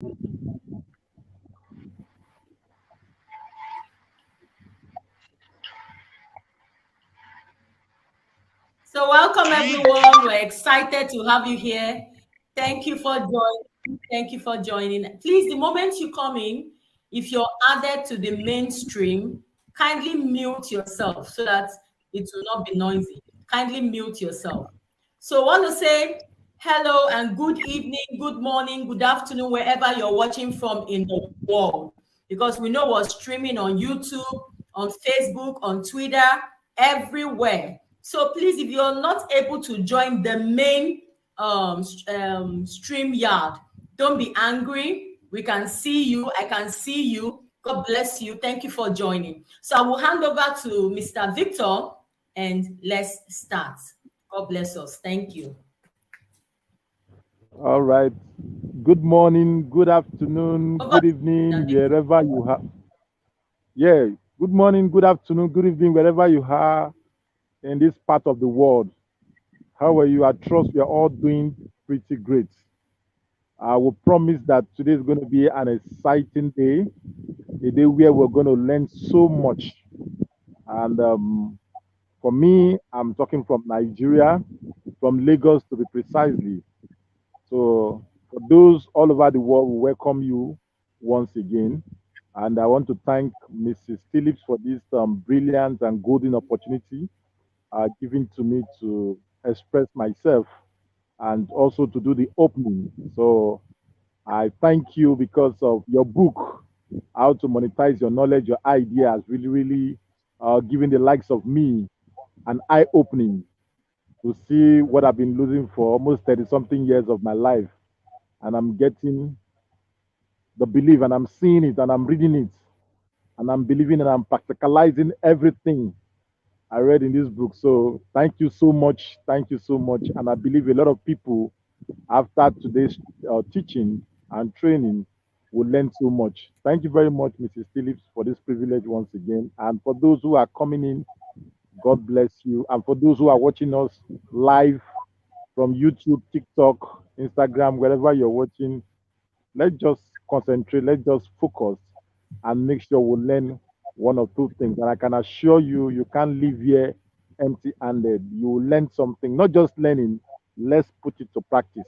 So welcome everyone. We're excited to have you here. Thank you for joining. Thank you for joining. Please, the moment you come in, if you're added to the mainstream, kindly mute yourself so that it will not be noisy. Kindly mute yourself. So I want to say hello and good evening, good morning, good afternoon, wherever you're watching from in the world. Because we know we're streaming on YouTube, on Facebook, on Twitter, everywhere. So please, if you're not able to join the main stream yard, don't be angry. We can see you. I can see you. God bless you. Thank you for joining. So I will hand over to Mr. Victor and let's start. God bless us. Thank you. All right. Good morning, good afternoon, Over good to you, evening, Mr. Victor. wherever you are. Yeah, good morning, good afternoon, good evening, wherever you are in this part of the world. How are you? I trust we are all doing pretty great. I will promise that today is going to be an exciting day, a day where we're going to learn so much. And for me, I'm talking from Nigeria, from Lagos to be precisely. So, for those all over the world, we welcome you once again. And I want to thank Mrs. Phillips for this brilliant and golden opportunity given to me to express myself and also to do the opening. So, I thank you because of your book, How to Monetize Your Knowledge, Your Ideas, really giving the likes of me an eye opening to see what I've been losing for almost 30 something years of my life, and I'm getting the belief and I'm seeing it and I'm reading it and I'm believing and I'm practicalizing everything I read in this book. So thank you so much. Thank you so much. And I believe a lot of people after today's teaching and training will learn so much. Thank you very much, Mrs. Phillips, for this privilege once again. And for those who are coming in, God bless you. And for those who are watching us live from YouTube, TikTok, Instagram, wherever you're watching, let's just concentrate, let's just focus and make sure we learn one or two things. And I can assure you, you can't live here empty handed. You will learn something, not just learning, let's put it to practice.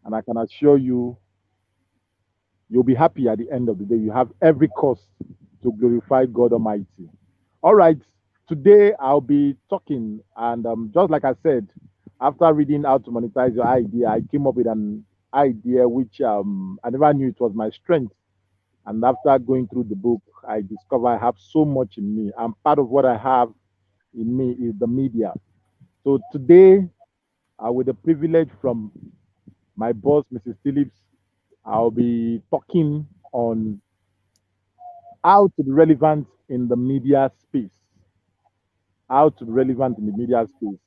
And I can assure you, you'll be happy at the end of the day. You have every cause to glorify God Almighty. All right, today I'll be talking, and just like I said, after reading How to Monetize Your Idea, I came up with an idea which I never knew it was my strength. And after going through the book, I discover I have so much in me. And part of what I have in me is the media. So today, with the privilege from my boss, Mrs. Phillips, I'll be talking on how to be relevant in the media space. How to be relevant in the media space.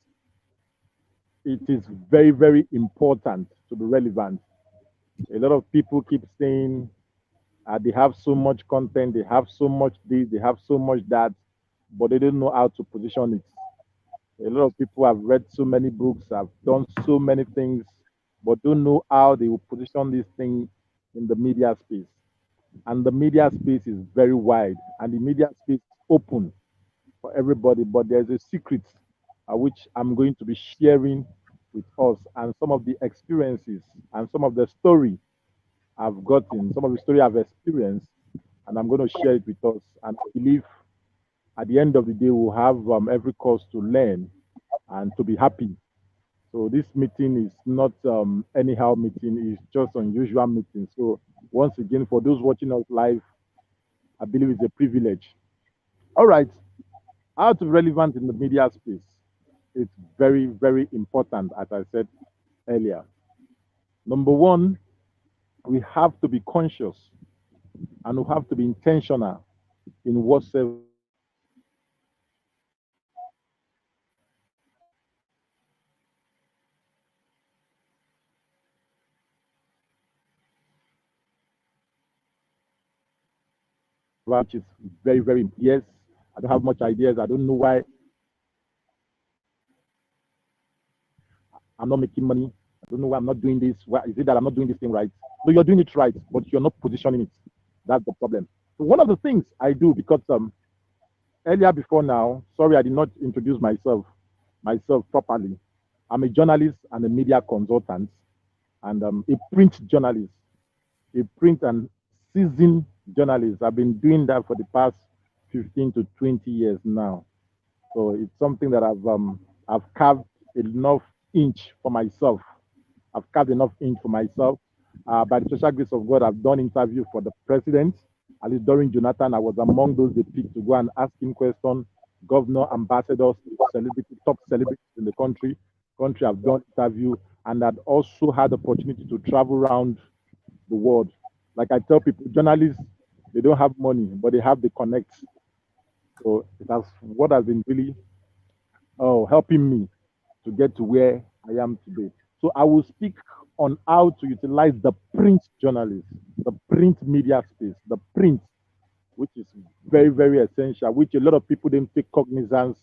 It is very, very important to be relevant. A lot of people keep saying they have so much content, they have so much this, they have so much that, but they don't know how to position it. A lot of people have read so many books, have done so many things, but don't know how they will position this thing in the media space. And the media space is very wide, and the media space is open for everybody. But there's a secret which I'm going to be sharing with us, and some of the experiences and some of the story I've gotten, some of the story I've experienced, and I'm going to share it with us. And I believe at the end of the day, we'll have every cause to learn and to be happy. So this meeting is not anyhow meeting; it's just unusual meeting. So once again, for those watching us live, I believe it's a privilege. All right, how to be relevant in the media space. It's very, very important, as I said earlier. Number one, we have to be conscious and we have to be intentional in whatsoever we do. Which is very, very yes. I don't have much ideas. I don't know why I'm not making money. don't know why I'm not doing this. Why is it that I'm not doing this thing right? No, you're doing it right, but you're not positioning it. That's the problem. So one of the things I do, because earlier before now, sorry, I did not introduce myself properly. I'm a journalist and a media consultant, and a print journalist, a print and seasoned journalist. I've been doing that for the past 15 to 20 years now. So it's something that I've carved enough inch for myself. I've carved enough inch for myself. By the special grace of God, I've done interview for the president. At least during Jonathan, I was among those they picked to go and ask him questions. Governor, ambassadors, celebrity, top celebrities in the country. I've done interview, and I've also had the opportunity to travel around the world. Like I tell people, journalists, they don't have money, but they have the connects. So that's what has been really helping me to get to where I am today. So I will speak on how to utilize the print journalist, the print media space, the print, which is very, very essential, which a lot of people didn't take cognizance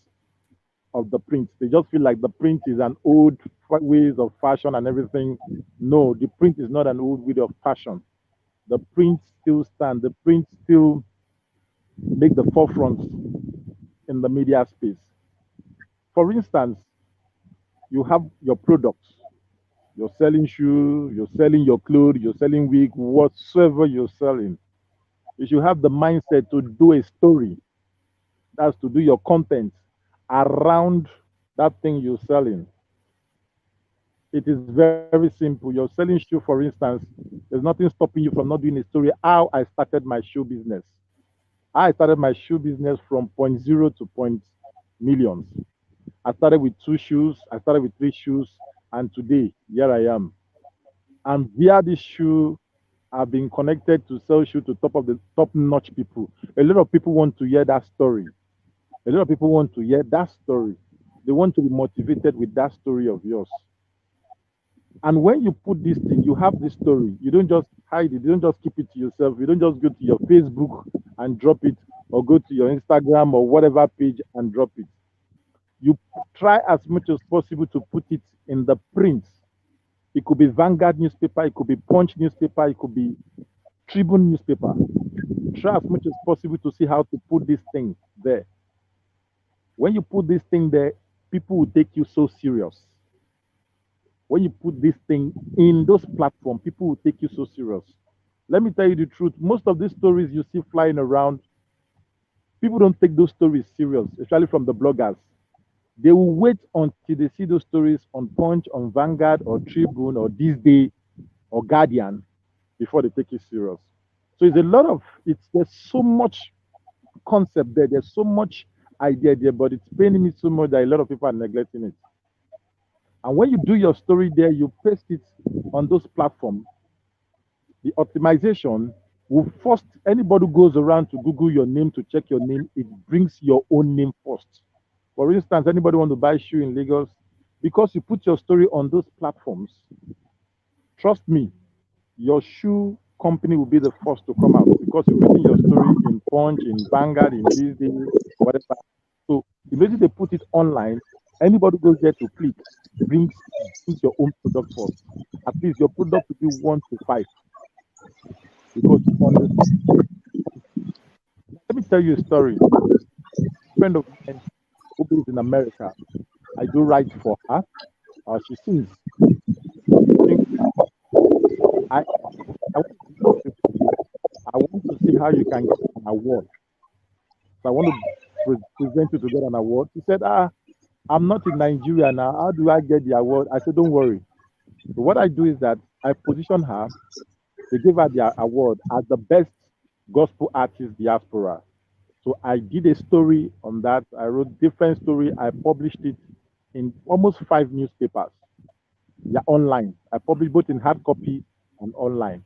of the print. They just feel like the print is an old ways of fashion and everything. No, the print is not an old way of fashion. The print still stand. The print still make the forefront in the media space. For instance, you have your products. You're selling shoes, you're selling your clothes, you're selling wig, whatsoever you're selling. You should have the mindset to do a story. That's to do your content around that thing you're selling. It is very simple. You're selling shoe, for instance. There's nothing stopping you from not doing a story. How I started my shoe business. I started my shoe business from point zero to point millions. I started with two shoes. I started with three shoes, and today here I am. And via this shoe, I've been connected to sell shoe to top of the top notch people. A lot of people want to hear that story. A lot of people want to hear that story. They want to be motivated with that story of yours. And when you put this thing, you have this story. You don't just hide it. You don't just keep it to yourself. You don't just go to your Facebook and drop it, or go to your Instagram or whatever page and drop it. You try as much as possible to put it in the print. It could be Vanguard newspaper, it could be Punch newspaper, it could be Tribune newspaper. Try as much as possible to see how to put this thing there. When you put this thing there, people will take you so serious. When you put this thing in those platforms, people will take you so serious. Let me tell you the truth. Most of these stories you see flying around, people don't take those stories serious, especially from the bloggers. They will wait until they see those stories on Punch, on Vanguard, or Tribune, or This Day, or Guardian before they take it serious. So it's a lot of it's there's so much concept there, there's so much idea there, but it's paining me so much that a lot of people are neglecting it. And when you do your story there, you paste it on those platforms. The optimization will first anybody who goes around to Google your name to check your name, it brings your own name first. For instance, anybody want to buy shoe in Lagos, because you put your story on those platforms, trust me, your shoe company will be the first to come out because you've written your story in Punch, in Vanguard, in this day, whatever. So immediately they put it online, anybody who goes there to click brings your own product first. At least your product will be one to five because you understand. Let me tell you a story. A friend of mine who lives in America, I do write for her. She sings. I, I want to I want to see how you can get an award. So I want to present you to get an award. He said, I'm not in Nigeria now. How do I get the award? I said, don't worry. So what I do is that I position her. They give her the award as the best gospel artist diaspora. So I did a story on that. I wrote different story. I published it in almost five newspapers. Yeah, online. I published both in hard copy and online.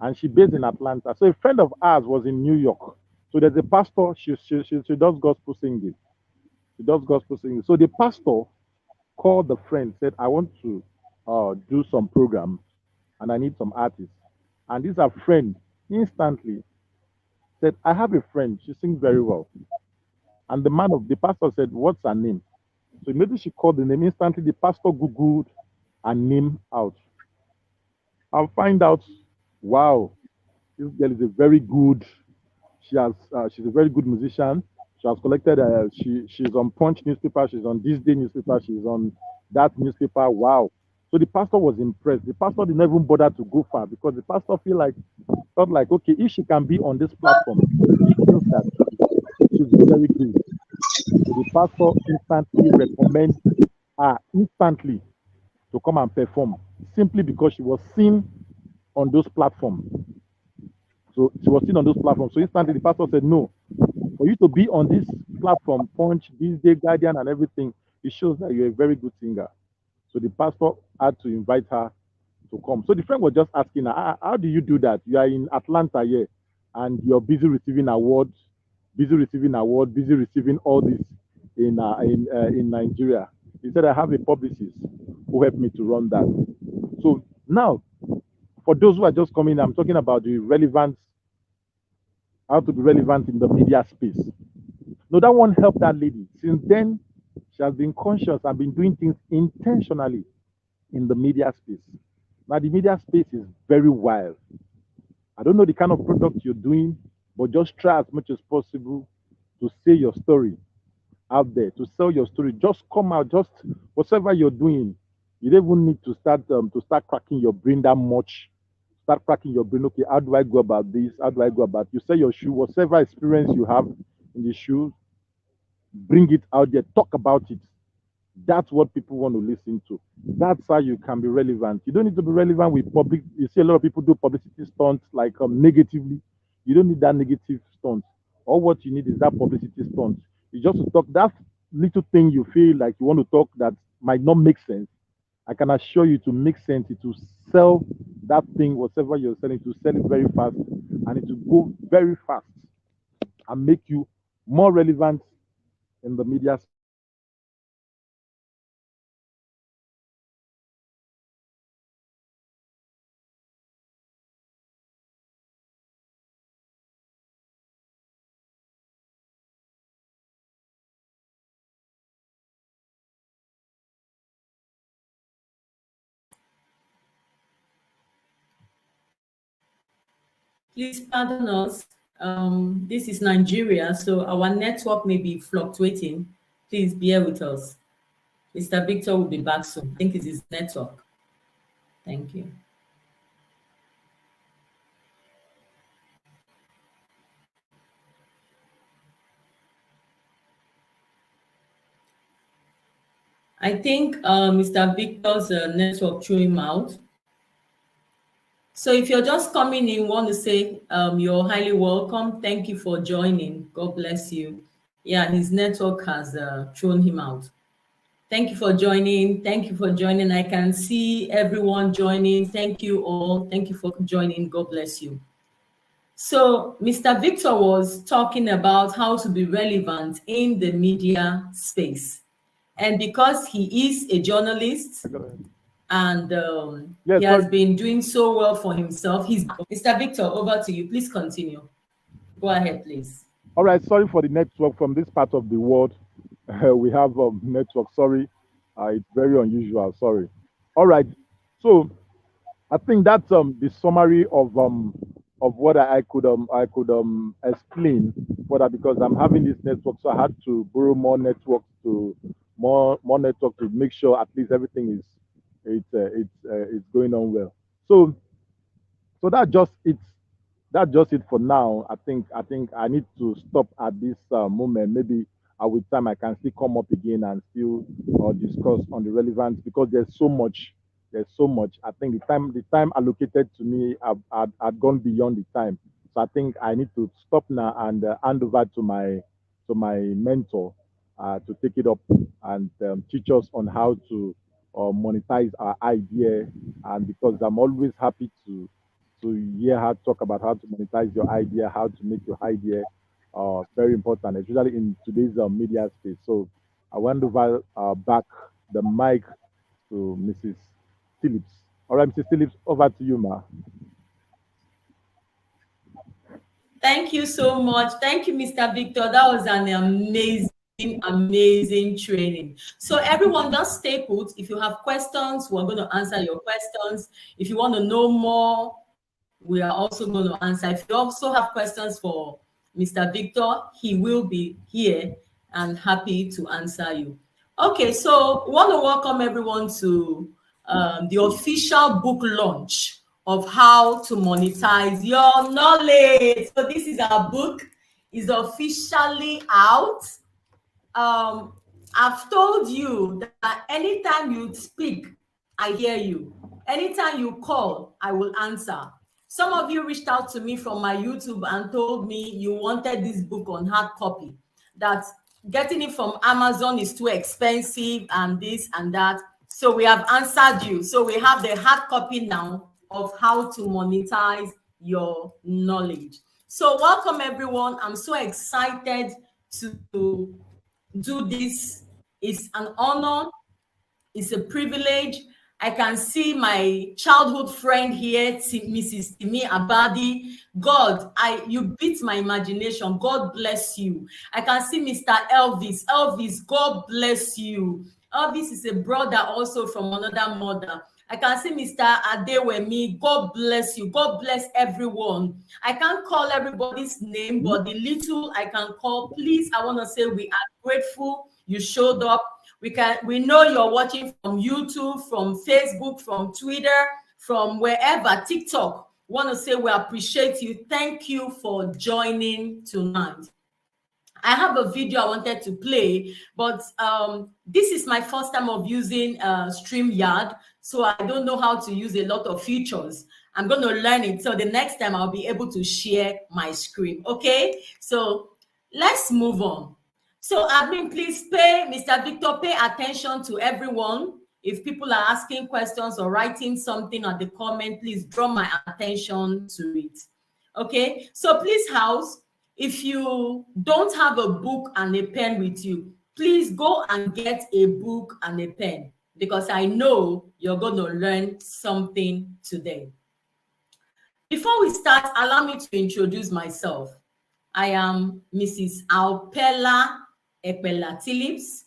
And she based in Atlanta. So a friend of ours was in New York. So there's a pastor. She does gospel singing. She does gospel singing. So the pastor called the friend, said, I want to do some program and I need some artists. And this our friend instantly said, I have a friend. She sings very well. And the pastor said, what's her name? So immediately she called the name. Instantly the pastor Googled and name out. I'll find out, wow, this girl is a very good. She's a very good musician. She has collected. She's on Punch newspaper. She's on This Day newspaper. She's on that newspaper. Wow. So the pastor was impressed. The pastor didn't even bother to go far because the pastor felt like, okay, if she can be on this platform, he feels that she's very good. So the pastor instantly recommend her instantly to come and perform simply because she was seen on those platforms. So she was seen on those platforms. So instantly the pastor said, no, for you to be on this platform, Punch, This Day, Guardian, and everything, it shows that you're a very good singer. So the pastor had to invite her to come. So the friend was just asking her, how do you do that? You are in Atlanta here and you're busy receiving awards, busy receiving all this in Nigeria. He said, I have a publicist who helped me to run that. So now, for those who are just coming, I'm talking about the relevance, how to be relevant in the media space. No, that one helped that lady. Since then, she has been conscious and been doing things intentionally in the media space. Now, the media space is very wild. I don't know the kind of product you're doing, but just try as much as possible to say your story out there, to sell your story. Just come out, just whatever you're doing. You don't even need to start cracking your brain that much. Start cracking your brain. Okay, how do I go about this? How do I go about? You sell your shoe, whatever experience you have in the shoe, bring it out there, talk about it. That's what people want to listen to. That's how you can be relevant. You don't need to be relevant with public. You see a lot of people do publicity stunts like negatively. You don't need that negative stunt. All what you need is that publicity stunt. You just to talk that little thing you feel like you want to talk that might not make sense. I can assure you to make sense. It will sell that thing, whatever you're selling, to sell it very fast, and it will go very fast and make you more relevant in the media space. So that's what I think is very important. Please pardon us. This is Nigeria, so our network may be fluctuating. Please bear with us. Mr. Victor will be back soon. I think it's his network. Thank you. I think Mr. Victor's network threw him out. So if you're just coming in, want to say you're highly welcome. Thank you for joining. God bless you. Yeah, his network has thrown him out. Thank you for joining. Thank you for joining. I can see everyone joining. Thank you all. Thank you for joining. God bless you. So Mr. Victor was talking about how to be relevant in the media space. And because he is a journalist and Yeah, he has sorry. been doing so well for himself, he's Mr. Victor, over to you. Please continue. Go ahead, please. All right, sorry for the network from this part of the world. We have network. Sorry, it's very unusual. Sorry. All right, so I think that's the summary of what I could explain for that because I'm having this network, so I had to borrow more network to make sure at least everything is it's going on well. So that's just it for now. I think I need to stop at this moment. Maybe with time I can still come up again and still discuss on the relevance because there's so much. There's so much. I think the time allocated to me had gone beyond the time. So I think I need to stop now and hand over to my mentor to take it up and teach us on how to monetize our idea. And because I'm always happy to hear her talk about how to monetize your idea, how to make your idea very important, especially in today's media space. So I want over back the mic to Mrs. Phillips. All right, Mrs. Phillips, over to you, ma. Thank you so much. Thank you, Mr. Victor. That was an amazing amazing training. So everyone, just stay put. If you have questions, we're going to answer your questions. If you want to know more, we are also going to answer. If you also have questions for Mr. Victor, he will be here and happy to answer you. Okay, so we want to welcome everyone to the official book launch of how to monetize your knowledge. So this is our book, is officially out. I've told you that anytime you speak, I hear you. Anytime you call, I will answer. Some of you reached out to me from my YouTube and told me you wanted this book on hard copy, that getting it from Amazon is too expensive and this and that. So we have answered you. So we have the hard copy now of how to monetize your knowledge. So welcome everyone. I'm so excited to do this. It's an honor, it's a privilege. I can see my childhood friend here, Mrs. Timi Abadi. God, you beat my imagination. God bless you. I can see Mr. Elvis. Elvis, God bless you. Elvis is a brother also from another mother. I can see Mr. Adewemi. God bless you. God bless everyone. I can't call everybody's name, but the little I can call, please, I want to say we are grateful you showed up. We know you're watching from YouTube, from Facebook, from Twitter, from wherever, TikTok. Want to say we appreciate you. Thank you for joining tonight. I have a video I wanted to play, but this is my first time of using StreamYard, so I don't know how to use a lot of features. I'm going to learn it, so the next time I'll be able to share my screen. Okay, so let's move on. So admin, please Mr. Victor, pay attention to everyone. If people are asking questions or writing something on the comment, please draw my attention to it. Okay, so please, house, if you don't have a book and a pen with you, please go and get a book and a pen, because I know you're going to learn something today. Before we start, allow me to introduce myself. I am Mrs. Alpela Epela Phillips.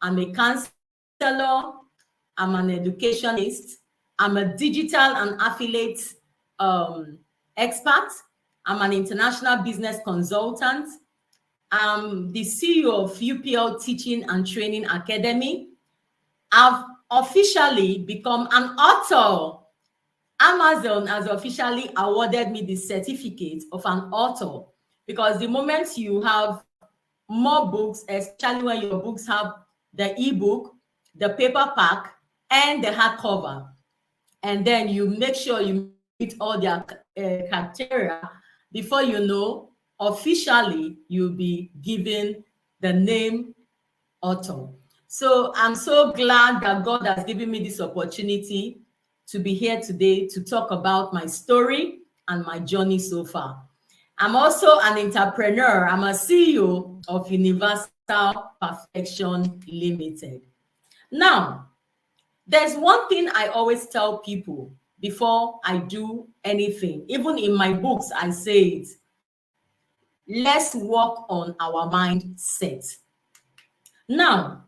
I'm a counselor. I'm an educationist. I'm a digital and affiliate expert. I'm an international business consultant. I'm the CEO of UPL Teaching and Training Academy. I've officially become an author. Amazon has officially awarded me the certificate of an author, because the moment you have more books, especially when your books have the ebook, the paperback, and the hardcover, and then you make sure you meet all their criteria, before you know, officially you'll be given the name author. So I'm so glad that God has given me this opportunity to be here today to talk about my story and my journey so far. I'm also an entrepreneur. I'm a CEO of Universal Perfection Limited. Now, there's one thing I always tell people before I do anything. Even in my books, I say it. Let's work on our mindset. Now,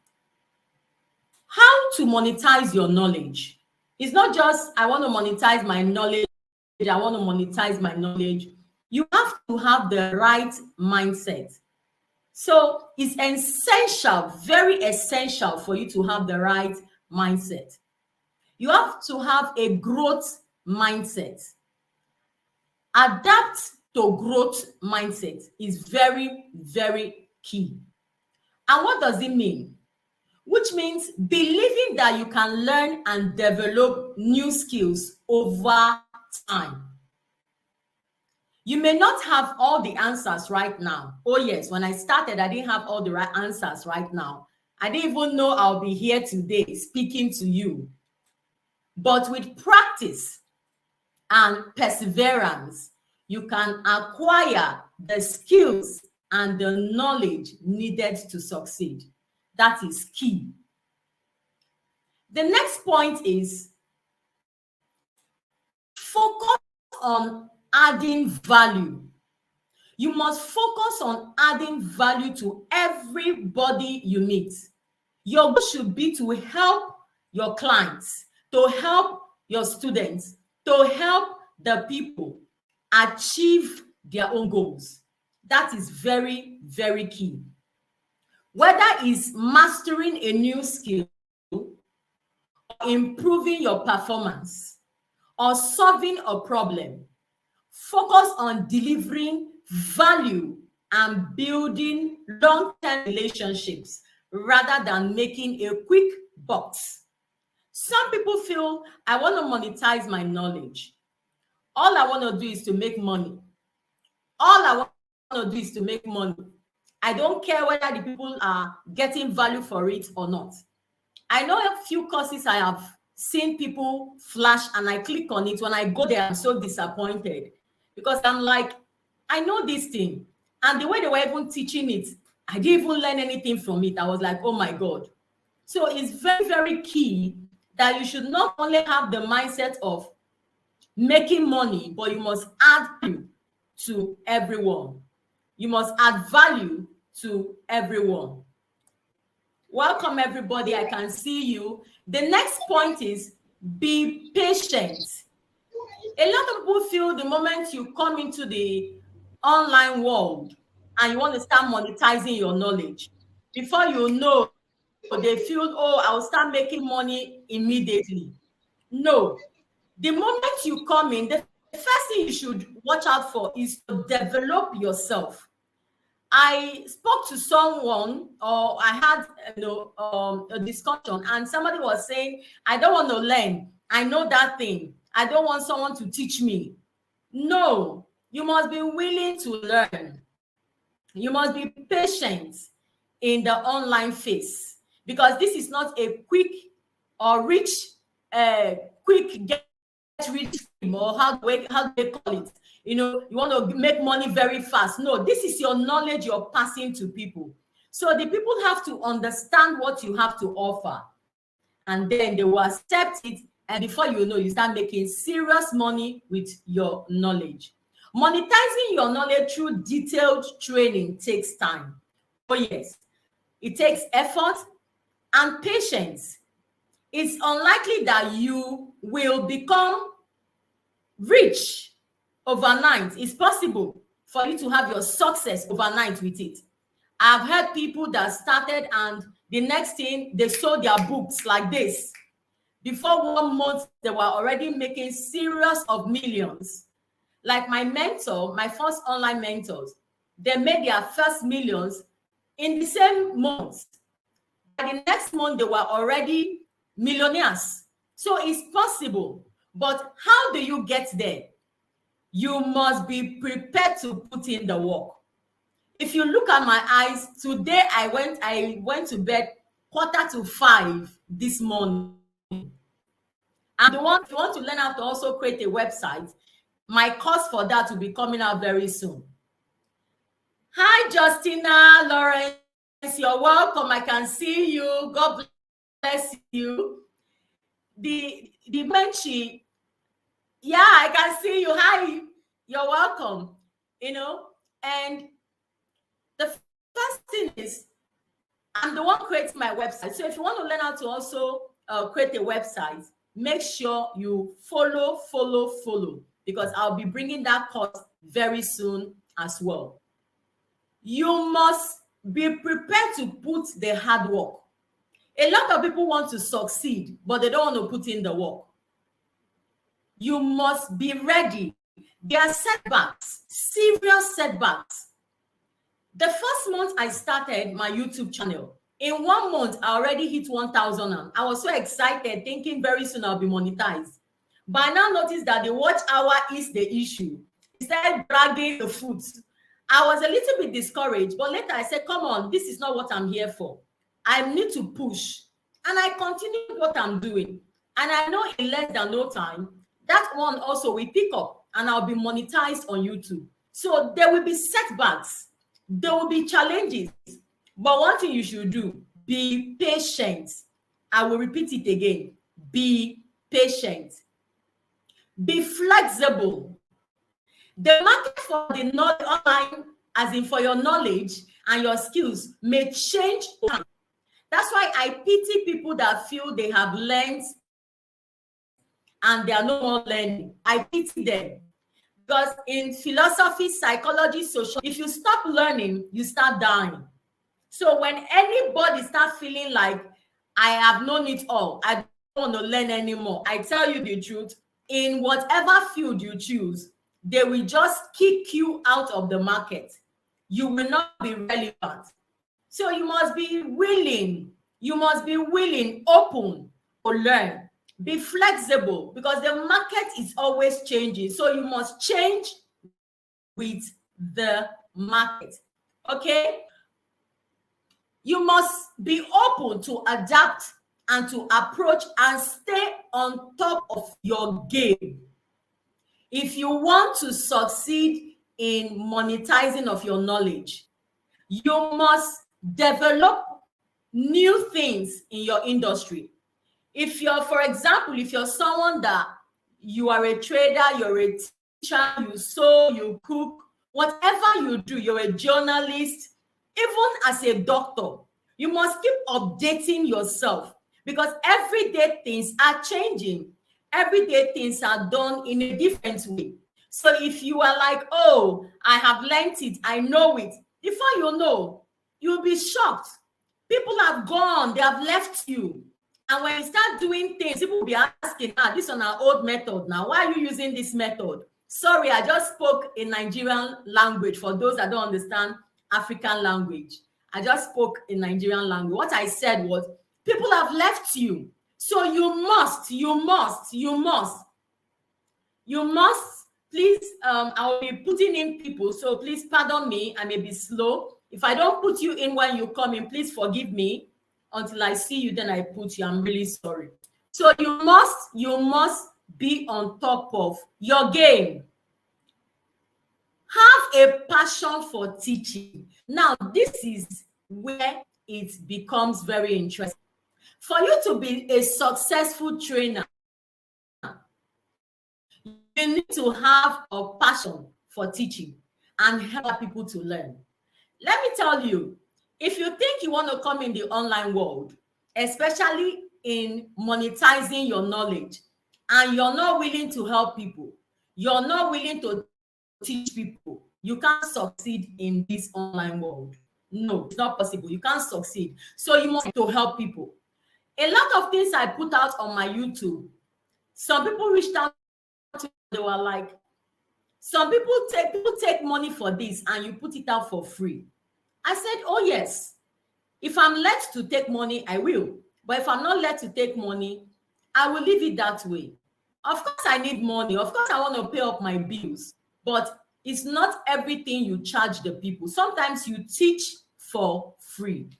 how to monetize your knowledge? It's not just, I want to monetize my knowledge, I want to monetize my knowledge. You have to have the right mindset. So it's essential, very essential for you to have the right mindset. You have to have a growth mindset. Adapt to growth mindset is very, very key. And what does it mean? Which means believing that you can learn and develop new skills over time. You may not have all the answers right now. Oh yes, when I started, I didn't have all the right answers right now. I didn't even know I'll be here today speaking to you. But with practice and perseverance, you can acquire the skills and the knowledge needed to succeed. That is key. The next point is focus on adding value. You must focus on adding value to everybody you meet. Your goal should be to help your clients, to help your students, to help the people achieve their own goals. That is very, very key. Whether it's mastering a new skill, or improving your performance, or solving a problem, focus on delivering value and building long-term relationships rather than making a quick bucks. Some people feel, I want to monetize my knowledge. All I want to do is to make money. All I want to do is to make money. I don't care whether the people are getting value for it or not. I know a few courses I have seen people flash and I click on it. When I go there, I'm so disappointed because I'm like, I know this thing. And the way they were even teaching it, I didn't even learn anything from it. I was like, oh my God. So it's very, very key that you should not only have the mindset of making money, but you must add value to everyone. You must add value to everyone. Welcome, everybody. I can see you. The next point is be patient. A lot of people feel the moment you come into the online world and you want to start monetizing your knowledge, before you know, they feel, oh, I'll start making money immediately. No. The moment you come in, the first thing you should watch out for is to develop yourself. I spoke to someone, or I had a discussion, and somebody was saying, I don't want to learn. I know that thing. I don't want someone to teach me. No, you must be willing to learn. You must be patient in the online phase, because this is not a quick or rich, quick get rich scheme, or how do they call it? You want to make money very fast. No, this is your knowledge you're passing to people. So the people have to understand what you have to offer, and then they will accept it. And before you know, you start making serious money with your knowledge. Monetizing your knowledge through detailed training takes time. Oh, yes, it takes effort and patience. It's unlikely that you will become rich overnight. It's possible for you to have your success overnight with it. I've heard people that started and the next thing, they sold their books like this. Before 1 month, they were already making serious of millions. Like my mentor, my first online mentors, they made their first millions in the same month. By the next month, they were already millionaires. So it's possible. But how do you get there? You must be prepared to put in the work. If you look at my eyes, today I went to bed 4:45 this morning. And if you want to learn how to also create a website, my course for that will be coming out very soon. Hi, Justina, Lawrence, you're welcome. I can see you. God bless you. The Menchi, yeah, I can see you. Hi, you're welcome. And the first thing is, I'm the one creating my website. So if you want to learn how to also create a website, make sure you follow, because I'll be bringing that course very soon as well. You must be prepared to put the hard work. A lot of people want to succeed, but they don't want to put in the work. You must be ready. There are setbacks, serious setbacks. The first month I started my YouTube channel, in 1 month, I already hit 1,000. I was so excited, thinking very soon I'll be monetized. But I now noticed that the watch hour is the issue. It started dragging the foot. I was a little bit discouraged, but later I said, come on, this is not what I'm here for. I need to push. And I continued what I'm doing. And I know in less than no time, that one also will pick up and I'll be monetized on YouTube. So there will be setbacks. There will be challenges. But one thing you should do, be patient. I will repeat it again. Be patient. Be flexible. The market for the knowledge online, as in for your knowledge and your skills, may change over time. That's why I pity people that feel they have learned and they are no more learning. I pity them. Because in philosophy, psychology, social, if you stop learning, you start dying. So when anybody start feeling like I have known it all, I don't want to learn anymore, I tell you the truth, in whatever field you choose, they will just kick you out of the market. You will not be relevant. So you must be willing, open to learn. Be flexible because the market is always changing. So you must change with the market. Okay? You must be open to adapt and to approach and stay on top of your game. If you want to succeed in monetizing of your knowledge, you must develop new things in your industry. If you're, for example, if you're someone that you are a trader, you're a teacher, you sew, you cook, whatever you do, you're a journalist, even as a doctor, you must keep updating yourself because everyday things are changing. Everyday things are done in a different way. So if you are like, oh, I have learned it, I know it, before you know, you'll be shocked. People have gone, they have left you. And when you start doing things, people will be asking, this is on our old method now. Why are you using this method? Sorry, I just spoke in Nigerian language for those that don't understand African language. I just spoke in Nigerian language. What I said was, people have left you. So you must, please, I will be putting in people. So please pardon me, I may be slow. If I don't put you in when you come in, please forgive me. Until I see you, then I put you. I'm really sorry. So you must be on top of your game. Have a passion for teaching. Now, this is where it becomes very interesting. For you to be a successful trainer, you need to have a passion for teaching and help people to learn. Let me tell you, if you think you want to come in the online world, especially in monetizing your knowledge, and you're not willing to help people, you're not willing to teach people, you can't succeed in this online world. No, it's not possible. You can't succeed. So you must to help people. A lot of things I put out on my YouTube, some people reached out to me, they were like, some people take money for this and you put it out for free. I said, oh yes, if I'm led to take money, I will. But if I'm not led to take money, I will leave it that way. Of course, I need money. Of course, I want to pay up my bills. But it's not everything you charge the people. Sometimes you teach for free.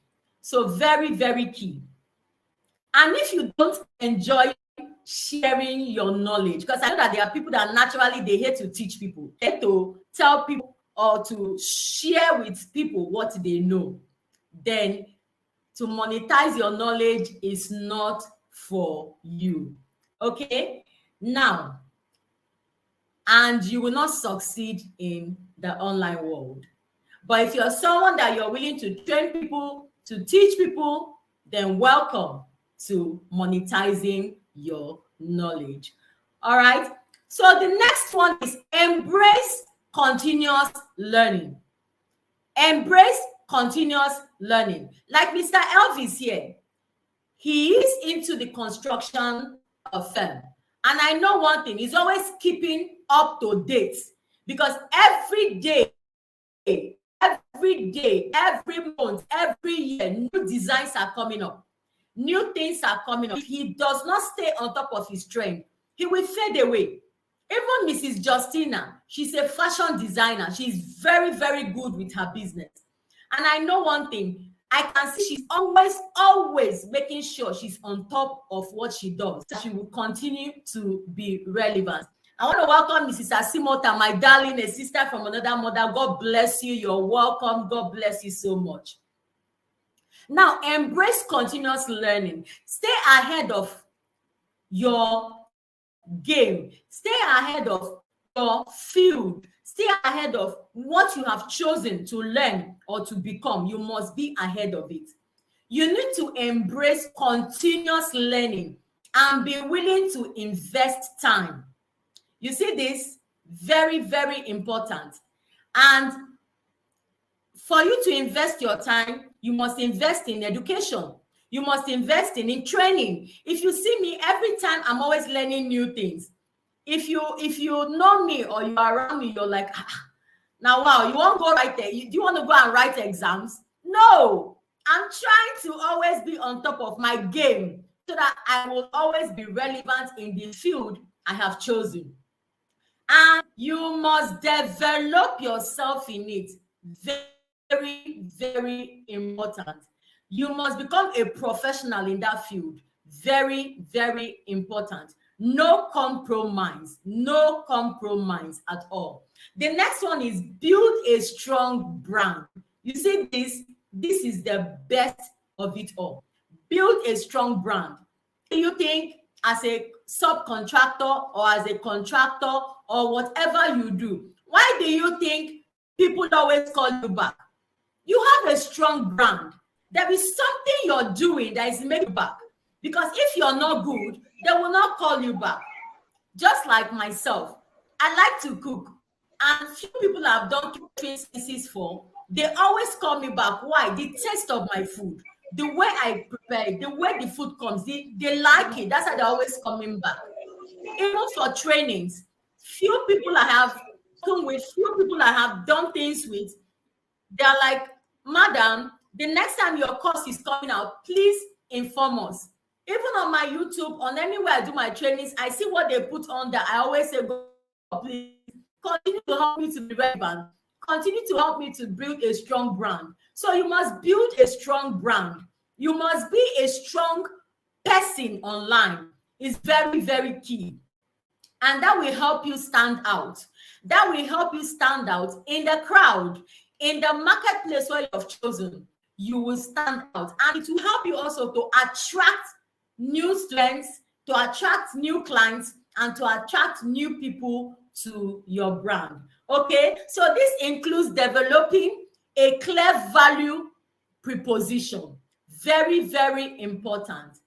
So very, very key. And if you don't enjoy sharing your knowledge, because I know that there are people that naturally they hate to teach people, they hate to tell people or to share with people what they know, then to monetize your knowledge is not for you. Okay? Now, and you will not succeed in the online world. But if you're someone that you're willing to train people, to teach people, then welcome to monetizing your knowledge. All right. So the next one is embrace continuous learning. Embrace continuous learning. Like Mr. Elvis here, he is into the construction of firm. And I know one thing, he's always keeping up to date because every day, every month, every year, new designs are coming up. New things are coming up. If he does not stay on top of his trend, he will fade away. Even Mrs. Justina, she's a fashion designer. She's very, very good with her business. And I know one thing, I can see she's always making sure she's on top of what she does. So she will continue to be relevant. I want to welcome Mrs. Asimota, my darling, a sister from another mother. God bless you. You're welcome. God bless you so much. Now, embrace continuous learning. Stay ahead of your game. Stay ahead of your field. Stay stay ahead of what you have chosen to learn or to become. You must be ahead of it. You need to embrace continuous learning and be willing to invest time. You see this? Very, very important. And for you to invest your time, you must invest in education. You must invest in training. If you see me, every time I'm always learning new things. If you know me or you are around me, you're like, now wow, you won't go right there. Do you want to go and write exams? No, I'm trying to always be on top of my game so that I will always be relevant in the field I have chosen. And you must develop yourself in it. Very, very important. You must become a professional in that field. Very, very important. No compromise. No compromise at all. The next one is build a strong brand. You see this? This is the best of it all. Build a strong brand. Do you think as a subcontractor or as a contractor or whatever you do, why do you think people always call you back? You have a strong brand. There is something you're doing that is making you back. Because if you're not good, they will not call you back. Just like myself, I like to cook. And few people I've done catering services for, they always call me back. Why? The taste of my food, the way I prepare it, the way the food comes, they like it. That's why they're always coming back. Even for trainings, few people I have come with, few people I have done things with, they're like, madam, the next time your course is coming out, please inform us. Even on my YouTube, on anywhere I do my trainings, I see what they put on that. I always say, God, please continue to help me to be relevant. Continue to help me to build a strong brand. So you must build a strong brand. You must be a strong person online. It's very, very key. And that will help you stand out. That will help you stand out in the crowd, in the marketplace where you have chosen. You will stand out. And it will help you also to attract new students, to attract new clients, and to attract new people to your brand. Okay, so this includes developing a clear value proposition. Very, very important.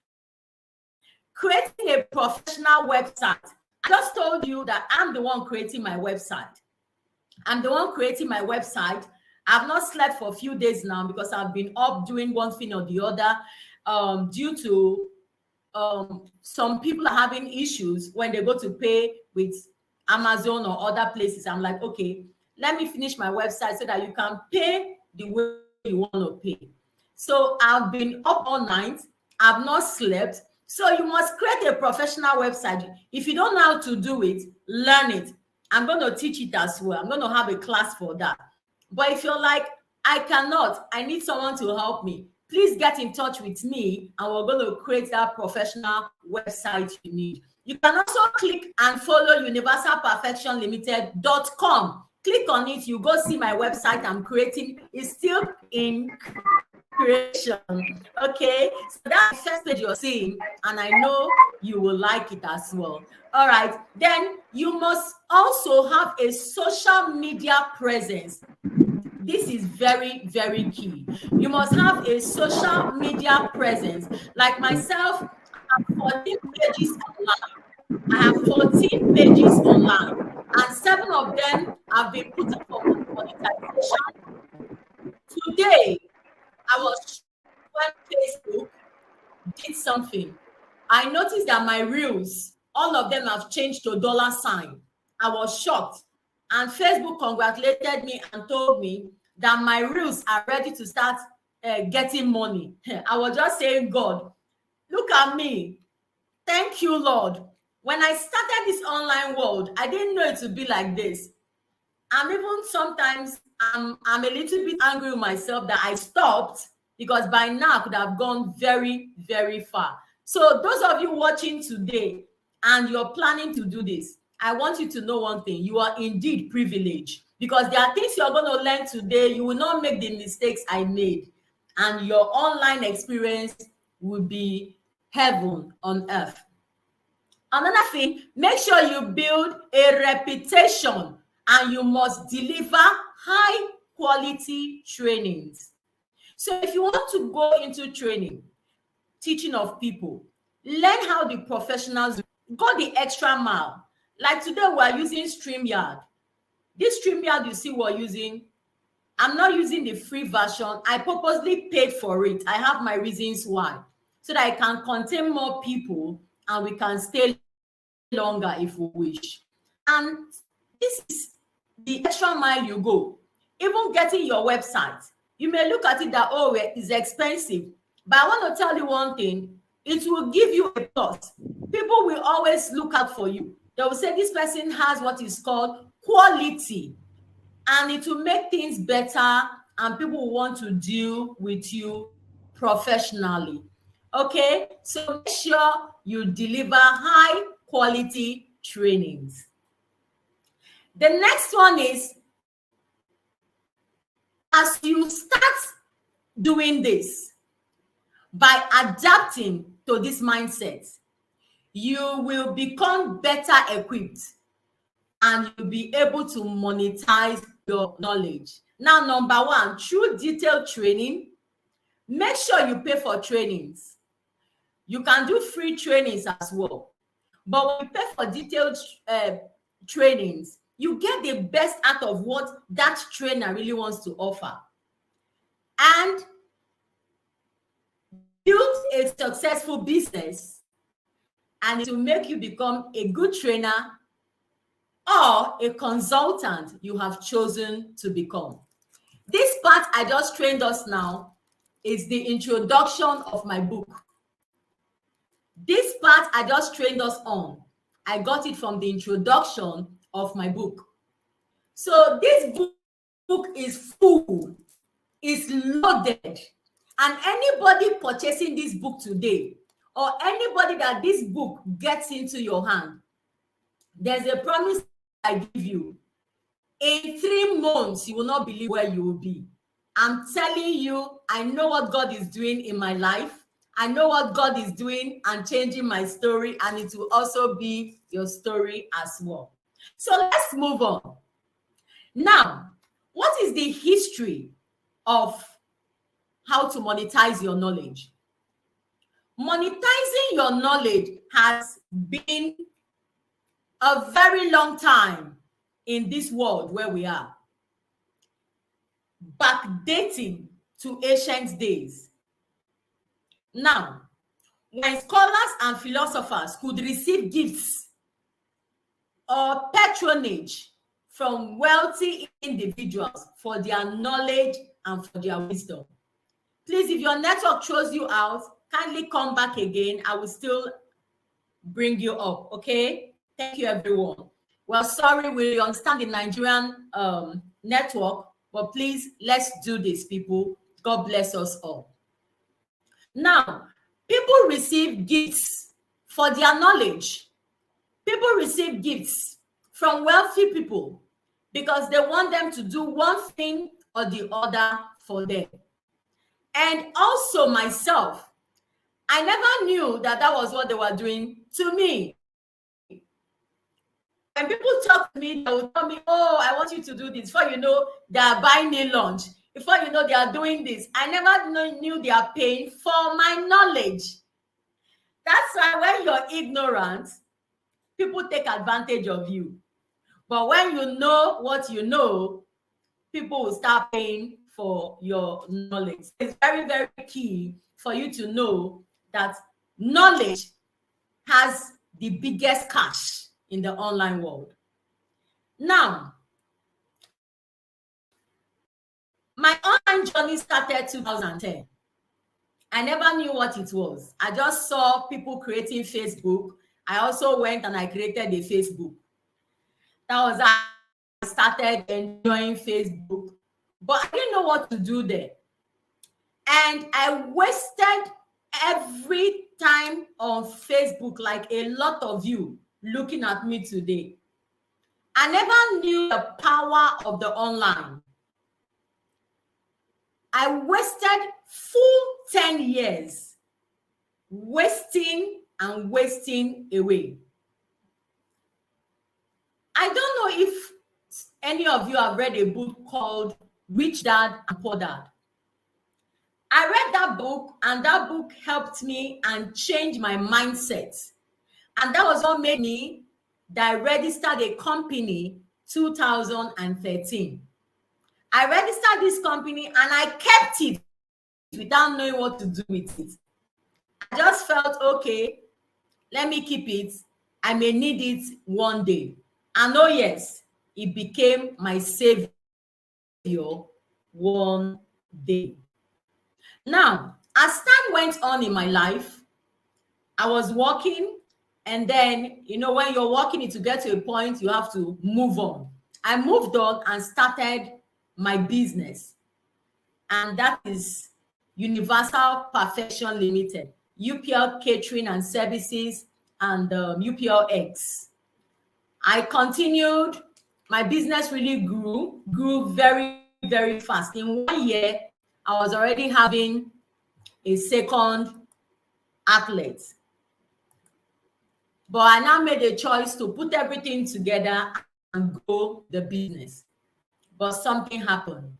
Creating a professional website. I just told you that I'm the one creating my website. I'm the one creating my website. I've not slept for a few days now because I've been up doing one thing or the other due to some people are having issues when they go to pay with Amazon or other places. I'm like, okay, let me finish my website so that you can pay the way you want to pay. So I've been up all night. I've not slept. So you must create a professional website. If you don't know how to do it, learn it. I'm going to teach it as well. I'm going to have a class for that. But if you're like, I cannot, I need someone to help me, please get in touch with me and we're going to create that professional website you need. You can also click and follow universalperfectionlimited.com. Click on it. You go see my website I'm creating. It's still in creation. Okay, so that's the first page you're seeing, and I know you will like it as well. All right, then you must also have a social media presence. This is very, very key. You must have a social media presence. Like myself, I have 14 pages online. I have 14 pages online, and 7 of them have been put up for monetization. Today, I was when Facebook did something. I noticed that my reels, all of them have changed to $sign. I was shocked. And Facebook congratulated me and told me that my reels are ready to start getting money. I was just saying, God, look at me. Thank you, Lord. When I started this online world, I didn't know it would be like this. I'm even sometimes, I'm a little bit angry with myself that I stopped, because by now I could have gone very, very far. So those of you watching today and you're planning to do this, I want you to know one thing. You are indeed privileged, because there are things you're going to learn today. You will not make the mistakes I made, and your online experience will be heaven on earth. Another thing, make sure you build a reputation and you must deliver high quality trainings. So if you want to go into training, teaching of people, learn how the professionals go the extra mile. Like today, we are using StreamYard. This StreamYard you see we're using, I'm not using the free version. I purposely paid for it. I have my reasons why. So that I can contain more people and we can stay longer if we wish. And this is the extra mile you go. Even getting your website, you may look at it that, oh, it's expensive. But I want to tell you one thing, it will give you a plus. People will always look out for you. They will say this person has what is called quality, and it will make things better, and people will want to deal with you professionally. Okay, so make sure you deliver high quality trainings. The next one is, as you start doing this, by adapting to this mindset, you will become better equipped and you'll be able to monetize your knowledge. Now, number one, through detailed training, make sure you pay for trainings. You can do free trainings as well. But when you pay for detailed trainings, you get the best out of what that trainer really wants to offer. And build a successful business, and it will make you become a good trainer or a consultant you have chosen to become. This part I just trained us now is the introduction of my book. This part I just trained us on, I got it from the introduction of my book. So this book is full, is loaded, and anybody purchasing this book today, or anybody that this book gets into your hand, there's a promise I give you. In 3 months, you will not believe where you will be. I'm telling you, I know what God is doing in my life. I know what God is doing and changing my story, and it will also be your story as well. So let's move on. Now, what is the history of how to monetize your knowledge? Monetizing your knowledge has been a very long time in this world where we are, backdating to ancient days. Now, when scholars and philosophers could receive gifts or patronage from wealthy individuals for their knowledge and for their wisdom. Please, if your network throws you out, kindly come back again. I will still bring you up, okay? Thank you, everyone. Well, sorry, we understand the Nigerian network, but please, let's do this, people. God bless us all. Now, people receive gifts for their knowledge. People receive gifts from wealthy people because they want them to do one thing or the other for them. And also myself, I never knew that that was what they were doing to me. When people talk to me, they will tell me, oh, I want you to do this. Before you know, they are buying me lunch. Before you know, they are doing this. I never knew they are paying for my knowledge. That's why when you're ignorant, people take advantage of you. But when you know what you know, people will start paying for your knowledge. It's very, very key for you to know that knowledge has the biggest cash in the online world. Now, my online journey started 2010. I never knew what it was. I just saw people creating Facebook. I also went and I created a Facebook. That was how I started enjoying Facebook, but I didn't know what to do there. And I wasted every time on Facebook, like a lot of you looking at me today. I never knew the power of the online. I wasted full 10 years wasting and wasting away. I don't know if any of you have read a book called Rich Dad and Poor Dad. I read that book, and that book helped me and changed my mindset. And that was what made me that I registered a company 2013. I registered this company and I kept it without knowing what to do with it. I just felt, okay, let me keep it. I may need it one day. And oh yes, it became my savior one day. Now, as time went on in my life, I was working, and then, when you're working, to get to a point, you have to move on. I moved on and started my business, and that is Universal Perfection Limited, UPL Catering and Services, and UPL X. I continued. My business really grew very, very fast. In 1 year, I was already having a second outlet. But I now made a choice to put everything together and grow the business. But something happened.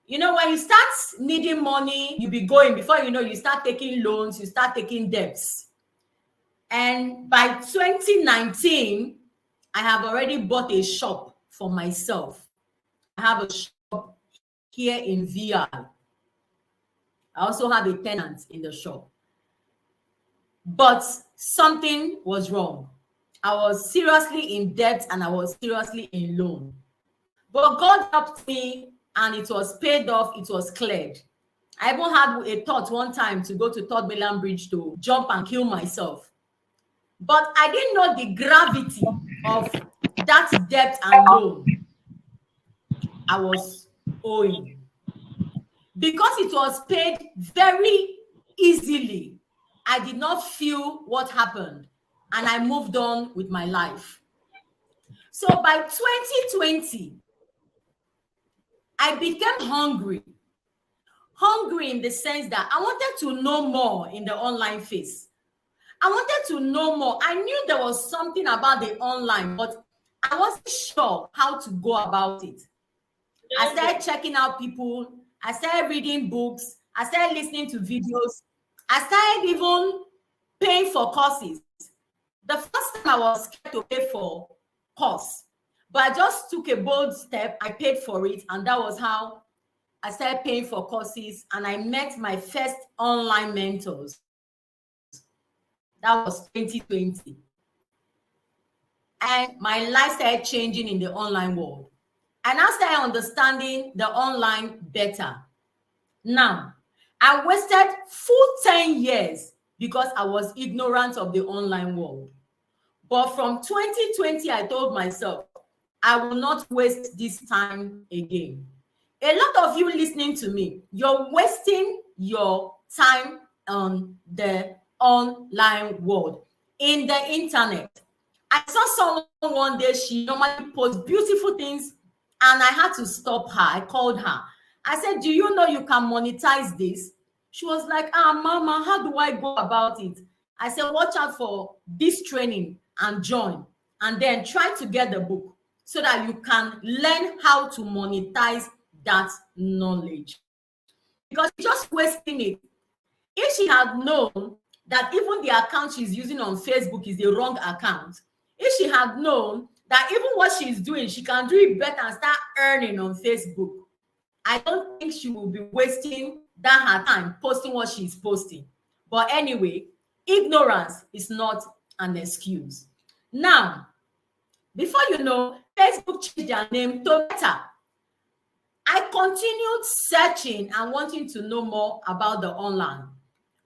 When you start needing money, you be going. Before you know, you start taking loans, you start taking debts. And by 2019, I have already bought a shop for myself. I have a shop here in VI. I also have a tenant in the shop. But something was wrong. I was seriously in debt and I was seriously in loan. But God helped me and it was paid off, it was cleared. I even had a thought one time to go to Third Mainland Bridge to jump and kill myself. But I didn't know the gravity of that debt and loan I was owing. Because it was paid very easily, I did not feel what happened and I moved on with my life. So by 2020, I became hungry. Hungry in the sense that I wanted to know more in the online phase. I wanted to know more. I knew there was something about the online, but I wasn't sure how to go about it. I started checking out people. I started reading books. I started listening to videos. I started even paying for courses. The first time I was scared to pay for course, but I just took a bold step. I paid for it, and that was how I started paying for courses, and I met my first online mentors. That was 2020. And my life started changing in the online world. And I started understanding the online better. Now, I wasted full 10 years because I was ignorant of the online world. But from 2020, I told myself, I will not waste this time again. A lot of you listening to me, you're wasting your time on the online world, in the internet. I saw someone one day, she normally posts beautiful things, and I had to stop her. I called her. I said, do you know you can monetize this? She was like, Mama, how do I go about it? I said, watch out for this training and join. And then try to get the book so that you can learn how to monetize that knowledge. Because she's just wasting it. If she had known that even the account she's using on Facebook is the wrong account, if she had known that even what she's doing, she can do it better and start earning on Facebook, I don't think she will be wasting that her time posting what she's posting. But anyway, ignorance is not an excuse. Now, before you know, Facebook changed their name to Meta. I continued searching and wanting to know more about the online.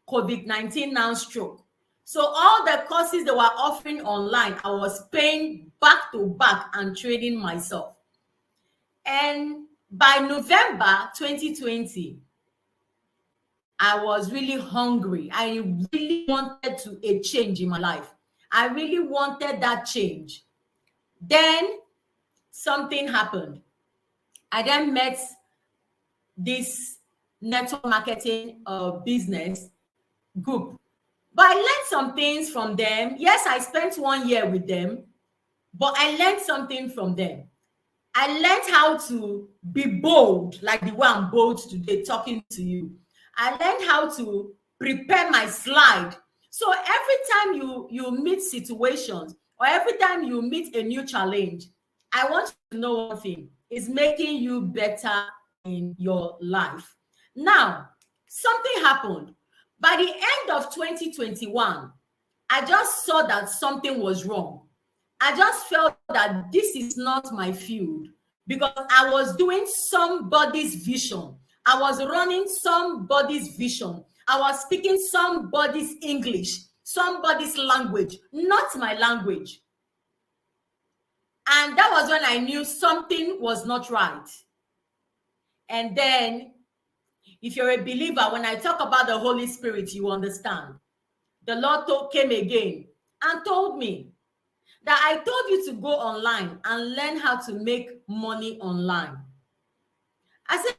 COVID-19 now struck. So all the courses they were offering online, I was paying back to back and training myself. And by November 2020, I was really hungry. I really wanted a change in my life. I really wanted that change. Then something happened. I then met this network marketing business group. But I learned some things from them. Yes, I spent 1 year with them, but I learned something from them. I learned how to be bold, like the way I'm bold today talking to you. I learned how to prepare my slide. So every time you meet situations, or every time you meet a new challenge, I want you to know one thing: is making you better in your life. Now, something happened. By the end of 2021, I just saw that something was wrong. I just felt that this is not my field, because I was doing somebody's vision. I was running somebody's vision. I was speaking somebody's English, somebody's language, not my language. And that was when I knew something was not right. And then, if you're a believer, when I talk about the Holy Spirit, you understand. The Lord came again and told me that I told you to go online and learn how to make money online. I said,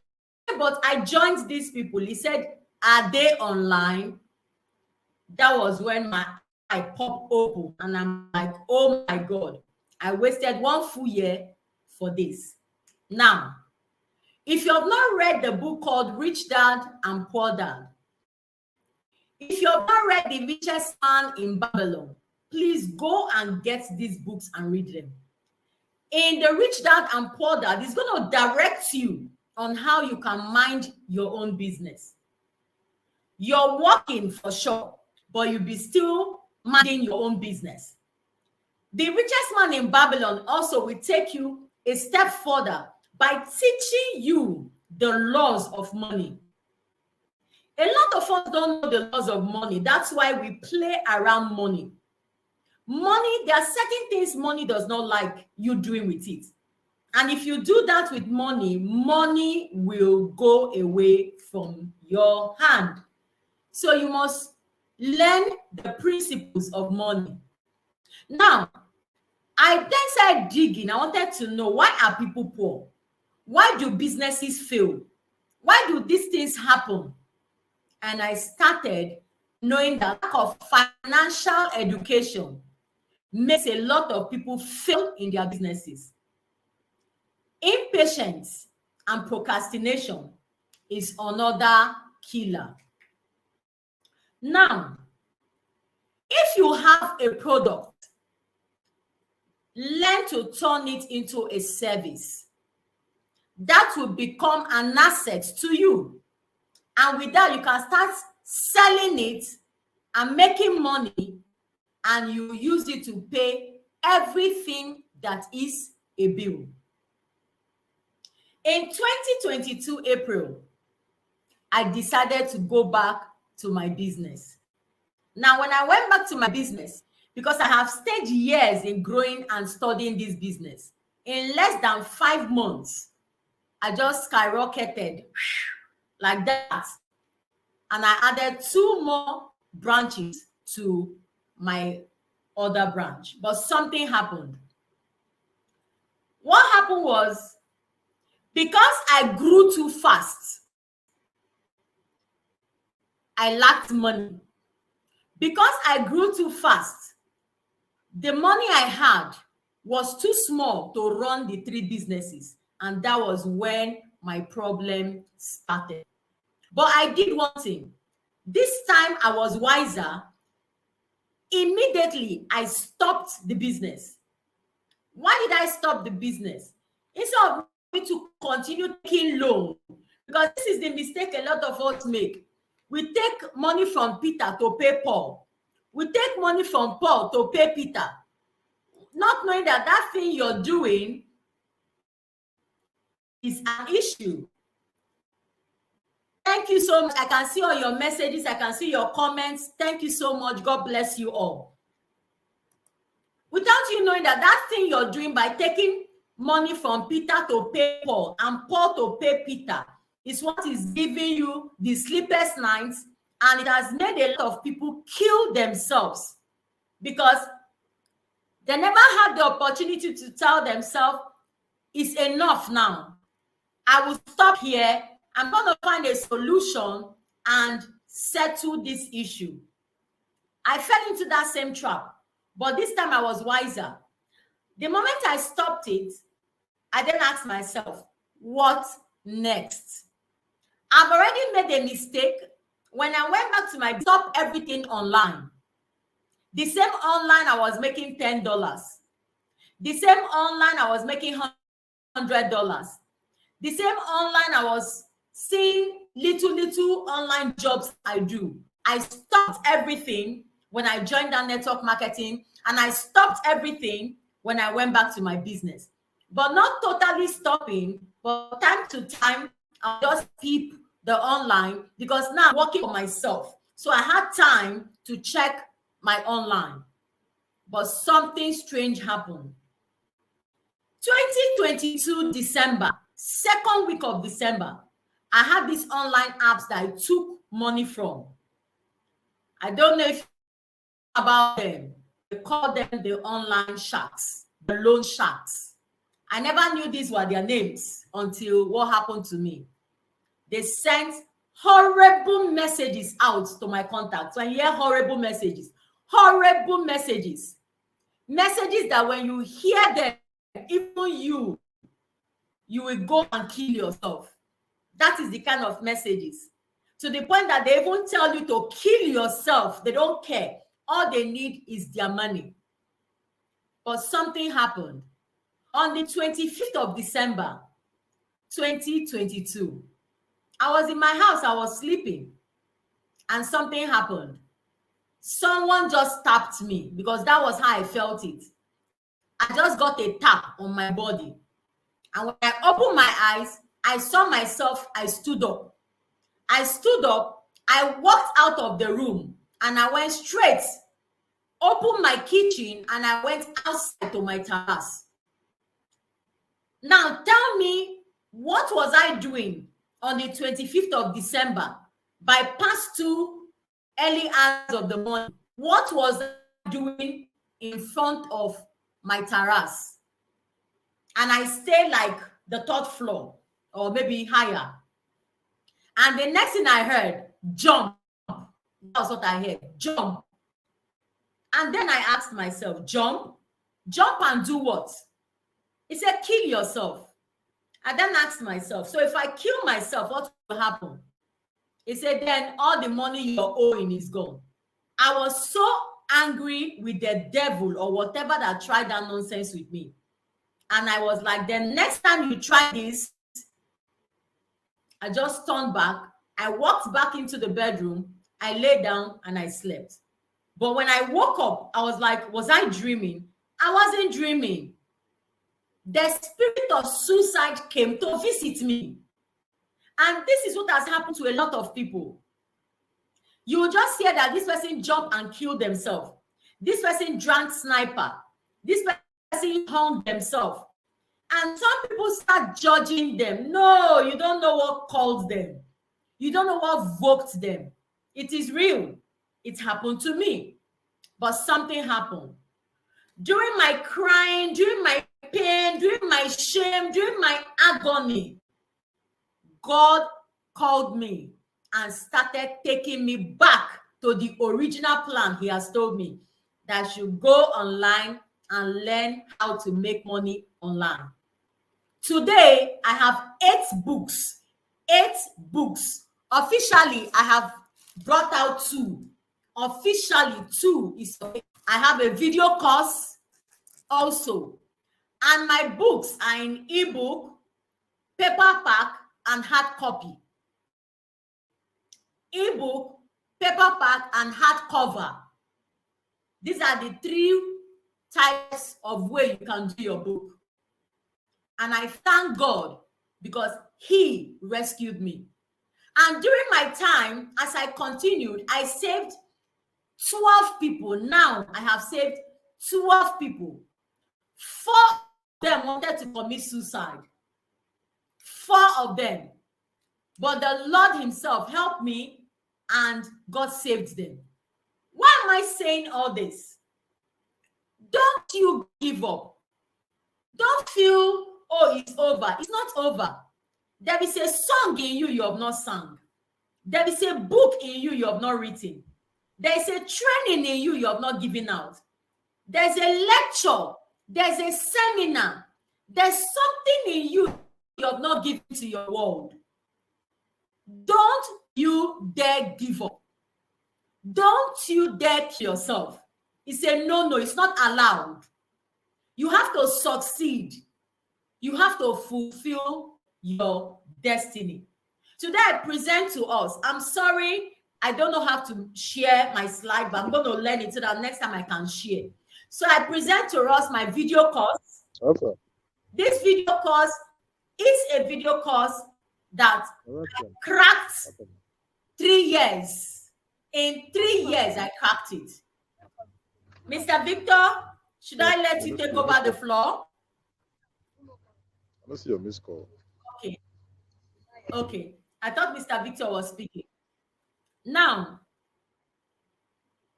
but I joined these people. He said, are they online? That was when my eye popped open and I'm like, oh my God, I wasted 1 full year for this. Now, if you have not read the book called Rich Dad and Poor Dad, if you have not read The Richest Man in Babylon, please go and get these books and read them. In The Rich Dad and Poor Dad, it's going to direct you on how you can mind your own business. You're working for sure, but you'll be still minding your own business. The Richest Man in Babylon also will take you a step further by teaching you the laws of money. A lot of us don't know the laws of money. That's why we play around money. Money, there are certain things money does not like you doing with it. And if you do that with money, money will go away from your hand. So you must learn the principles of money. Now, I then started digging. I wanted to know, why are people poor? Why do businesses fail? Why do these things happen? And I started knowing that lack of financial education makes a lot of people fail in their businesses. Impatience and procrastination is another killer. Now, if you have a product, learn to turn it into a service that will become an asset to you. And with that, you can start selling it and making money, and you use it to pay everything that is a bill. In 2022 April, I decided to go back to my business. Now, when I went back to my business, because I have stayed years in growing and studying this business, in less than 5 months, I just skyrocketed like that. And I added 2 more branches to my other branch. But something happened. What happened was, because I grew too fast, I lacked money. Because I grew too fast, the money I had was too small to run the 3 businesses. And that was when my problem started. But I did one thing. This time I was wiser. Immediately, I stopped the business. Why did I stop the business? Instead of me to continue taking loan, because this is the mistake a lot of us make. We take money from Peter to pay Paul. We take money from Paul to pay Peter, not knowing that that thing you're doing is an issue. Thank you so much. I can see all your messages. I can see your comments. Thank you so much. God bless you all. Without you knowing that that thing you're doing by taking money from Peter to pay Paul and Paul to pay Peter is what is giving you the sleepless nights, and it has made a lot of people kill themselves because they never had the opportunity to tell themselves, it's enough now. I will stop here. I'm going to find a solution and settle this issue. I fell into that same trap, but this time I was wiser. The moment I stopped it, I then asked myself, what next? I've already made a mistake. When I went back to my stop everything online. The same online I was making $10. The same online I was making $100. The same online I was seeing little online jobs I do. I stopped everything when I joined that network marketing, and I stopped everything when I went back to my business. But not totally stopping, but time to time, I'll just peep the online because now I'm working for myself. So I had time to check my online. But something strange happened. 2022 December, second week of December, I had these online apps that I took money from. I don't know if you know about them. They call them the online sharks, the loan sharks. I never knew these were their names until what happened to me. They sent horrible messages out to my contacts. When you hear horrible messages that when you hear them, even you will go and kill yourself. That is the kind of messages. To the point that they even tell you to kill yourself. They don't care. All they need is their money. But something happened. On the 25th of December, 2022, I was in my house, I was sleeping, and something happened. Someone just tapped me because that was how I felt it. I just got a tap on my body. And when I opened my eyes, I saw myself, I stood up. I walked out of the room and I went straight, opened my kitchen, and I went outside to my terrace. Now tell me, what was I doing on the 25th of December by past 2 early hours of the morning? What was I doing in front of my terrace? And I stayed like the third floor or maybe higher. And the next thing I heard, jump. That's what I heard, jump. And then I asked myself, jump and do what? He said, kill yourself. I then asked myself, so if I kill myself, what will happen? He said, then all the money you're owing is gone. I was so angry with the devil or whatever that tried that nonsense with me. And I was like, the next time you try this, I just turned back. I walked back into the bedroom. I lay down and I slept. But when I woke up, I was like, was I dreaming? I wasn't dreaming. The spirit of suicide came to visit me. And this is what has happened to a lot of people. You will just hear that this person jumped and killed themselves. This person drank sniper. This person hung themselves. And some people start judging them. No, you don't know what called them. You don't know what voked them. It is real. It happened to me. But something happened. During my crying, during my pain, during my shame, during my agony, God called me and started taking me back to the original plan He has told me, that I should go online and learn how to make money online. Today, I have 8 books. 8 books. Officially, I have brought out 2. Officially, 2 is. I have a video course also. And my books are in ebook, paperback, and hard copy. Ebook, paperback, and hardcover. These are the 3 types of way you can do your book. And I thank God because He rescued me. And during my time, as I continued, I saved 12 people. Now I have saved 12 people. 4 of them wanted to commit suicide. 4 of them. But the Lord Himself helped me and God saved them. Why am I saying all this? Don't you give up. Don't feel, oh, it's over. It's not over. There is a song in you have not sung. There is a book in you have not written. There is a training in you have not given out. There's a lecture. There's a seminar. There's something in you you have not given to your world. Don't you dare give up. Don't you dare kill yourself. It's a no, it's not allowed. You have to succeed. You have to fulfill your destiny. Today, I present to us. I'm sorry, I don't know how to share my slide, but I'm going to learn it so that next time I can share. So I present to us my video course. Okay. This video course is a video course that I cracked 3 years. In 3 years, I cracked it. Mr. Victor, should I let you take over the floor? Let's see your missed call. Okay. Okay. I thought Mr. Victor was speaking. Now,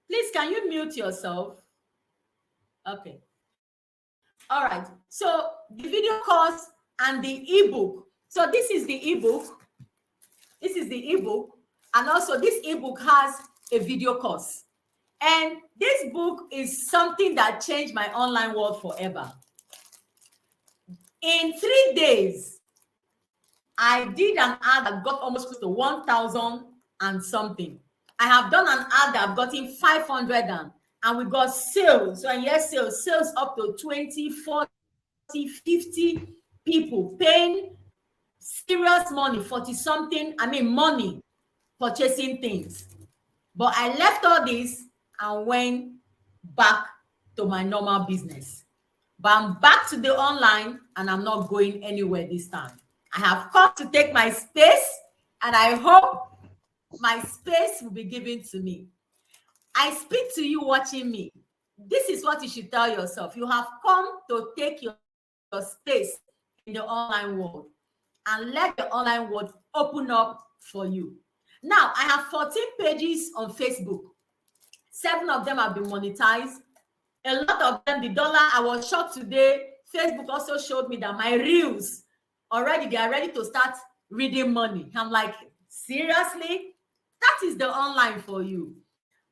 please, can you mute yourself? Okay. All right. So the video course and the ebook. So this is the ebook. This is the ebook. And also this ebook has a video course. And this book is something that changed my online world forever. In 3 days, I did an ad that got almost close to 1,000 and something. I have done an ad that I've gotten 500 and we got sales. So yes, sales up to 20, 40, 50 people paying serious money, 40 something, money, purchasing things. But I left all this and went back to my normal business. But I'm back to the online and I'm not going anywhere this time. I have come to take my space and I hope my space will be given to me. I speak to you watching me. This is what you should tell yourself. You have come to take your space in the online world and let the online world open up for you. Now, I have 14 pages on Facebook. 7 of them have been monetized. A lot of them, the dollar, I was shocked today. Facebook also showed me that my reels, already, they are ready to start reading money. I'm like, seriously? That is the online for you.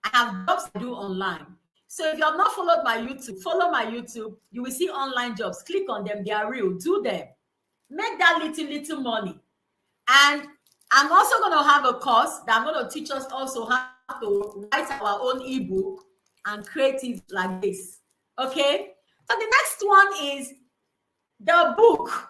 I have jobs to do online. So if you have not followed my YouTube, follow my YouTube. You will see online jobs. Click on them. They are real. Do them. Make that little money. And I'm also going to have a course that I'm going to teach us also how to write our own ebook and create it like this. Okay? So the next one is the book.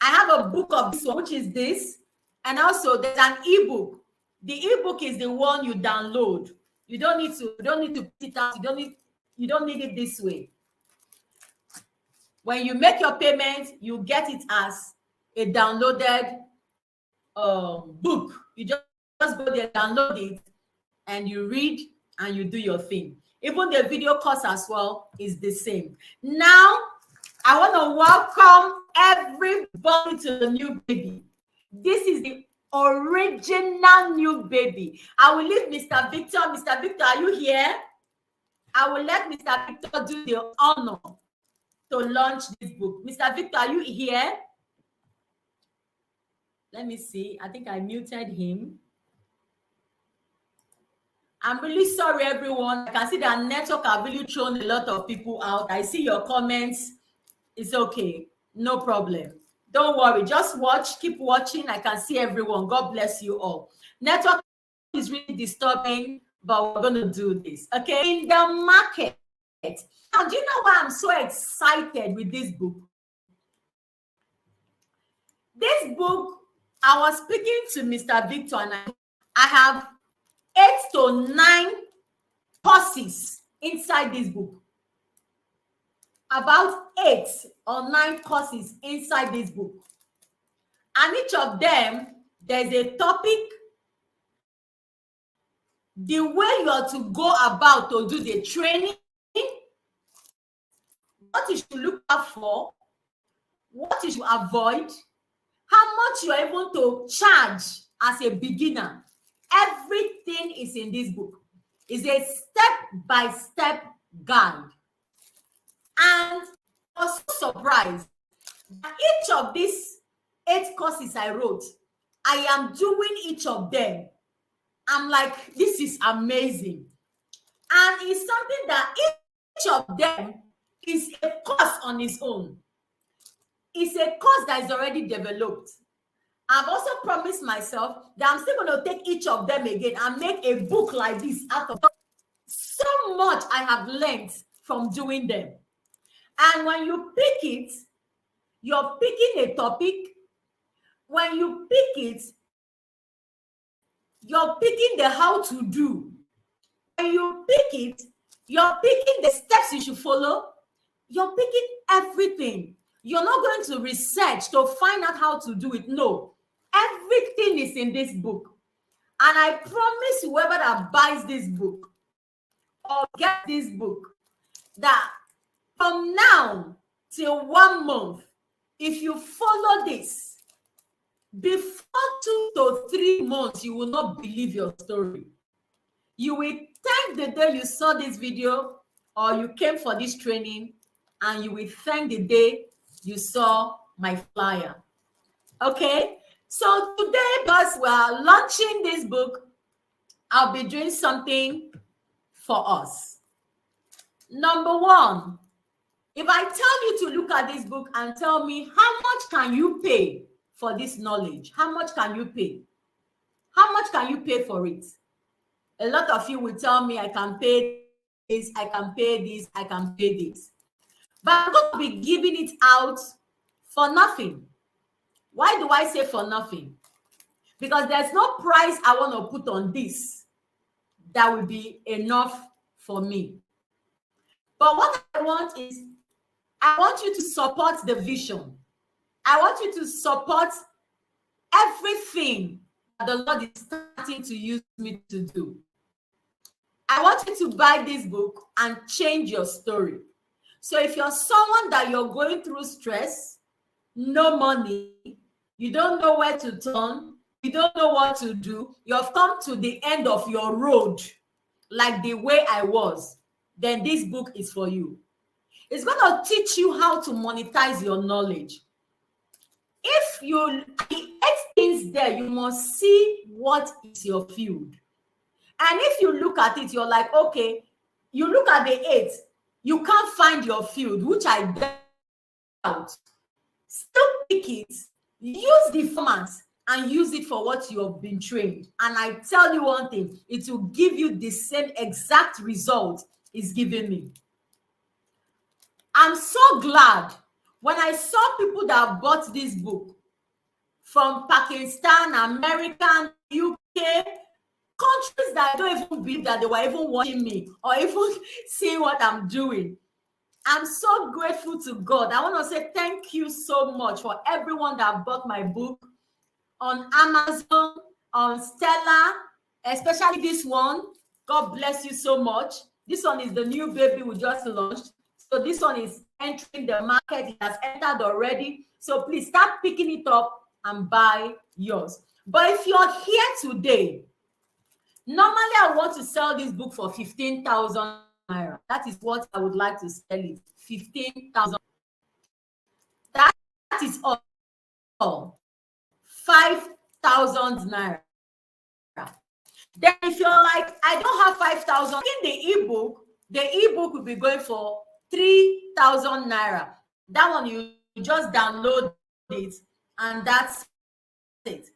I have a book of this one, which is this. And also there's an ebook. The ebook is the one you download. You don't need to put it out. You don't need it this way. When you make your payment, you get it as a downloaded book. You just go there, download it, and you read and you do your thing. Even the video course as well is the same. Now, I want to welcome everybody to the new baby. This is the original new baby. I will leave Mr. Victor. Mr. Victor, are you here? I will let Mr. Victor do the honor to launch this book. Mr. Victor, are you here? Let me see. I think I muted him. I'm really sorry, everyone. I can see that network have really thrown a lot of people out. I see your comments. It's okay. No problem. Don't worry. Just watch. Keep watching. I can see everyone. God bless you all. Network is really disturbing, but we're going to do this. Okay? In the market. Now, do you know why I'm so excited with this book? This book, I was speaking to Mr. Victor and I have 8 to 9 courses inside this book. About 8 or 9 courses inside this book. And each of them, there's a topic, the way you are to go about to do the training, what you should look out for, what you should avoid, how much you are able to charge as a beginner. Everything is in this book. It's a step-by-step guide. And I was so surprised that each of these 8 courses I wrote, I am doing each of them. I'm like, this is amazing. And it's something that each of them is a course on its own. It's a course that is already developed. I've also promised myself that I'm still going to take each of them again and make a book like this out of so much I have learned from doing them. And when you pick it, you're picking a topic. When you pick it, you're picking the how to do. When you pick it, you're picking the steps you should follow. You're picking everything. You're not going to research to find out how to do it. No, everything is in this book. And I promise whoever that buys this book or gets this book that from now till 1 month, if you follow this, before 2 to 3 months, you will not believe your story. You will thank the day you saw this video or you came for this training, and you will thank the day you saw my flyer. Okay? So today, because we are launching this book, I'll be doing something for us. Number one, if I tell you to look at this book and tell me how much can you pay for this knowledge? How much can you pay? How much can you pay for it? A lot of you will tell me I can pay this, I can pay this, I can pay this. But I'm going to be giving it out for nothing. Why do I say for nothing? Because there's no price I want to put on this that will be enough for me. But what I want is, I want you to support the vision. I want you to support everything that the Lord is starting to use me to do. I want you to buy this book and change your story. So if you're someone that you're going through stress, no money, you don't know where to turn, you don't know what to do, you've come to the end of your road, like the way I was, then this book is for you. It's going to teach you how to monetize your knowledge. If you, the 8 things there, you must see what is your field. And if you look at it, you're like, okay, you look at the 8, you can't find your field, which I doubt. Still pick it, use the formats, and use it for what you have been trained. And I tell you one thing, it will give you the same exact result it's giving me. I'm so glad when I saw people that bought this book from Pakistan, America, UK, countries that I don't even believe that they were even watching me or even seeing what I'm doing. I'm so grateful to God. I want to say thank you so much for everyone that bought my book on Amazon, on Stella, especially this one. God bless you so much. This one is the new baby we just launched. So this one is entering the market. It has entered already. So please start picking it up and buy yours. But if you're here today, normally I want to sell this book for 15,000 naira. That is what I would like to sell it. 15,000. That is all. 5,000 naira. Then if you're like, I don't have 5,000, in the ebook will be going for 3,000 naira. That one you just download it and that's it.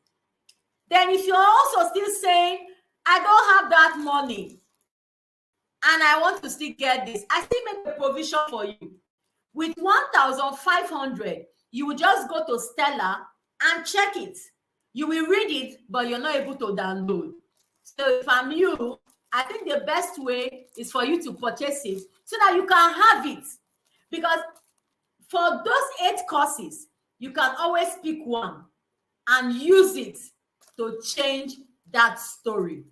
Then if you're also still saying, I don't have that money and I want to still get this, I still make a provision for you. With 1,500, you will just go to Stella and check it. You will read it, but you're not able to download. So if I'm you, I think the best way is for you to purchase it so that you can have it. Because for those 8 courses, you can always pick one and use it to change that story.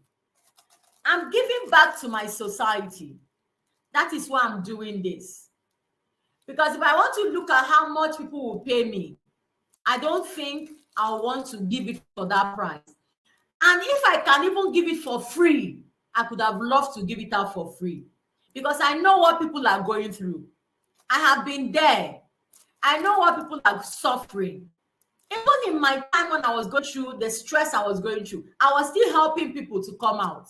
I'm giving back to my society. That is why I'm doing this. Because if I want to look at how much people will pay me, I don't think I'll want to give it for that price. And if I can even give it for free, I could have loved to give it out for free. Because I know what people are going through. I have been there. I know what people are suffering. Even in my time when I was going through the stress I was going through, I was still helping people to come out.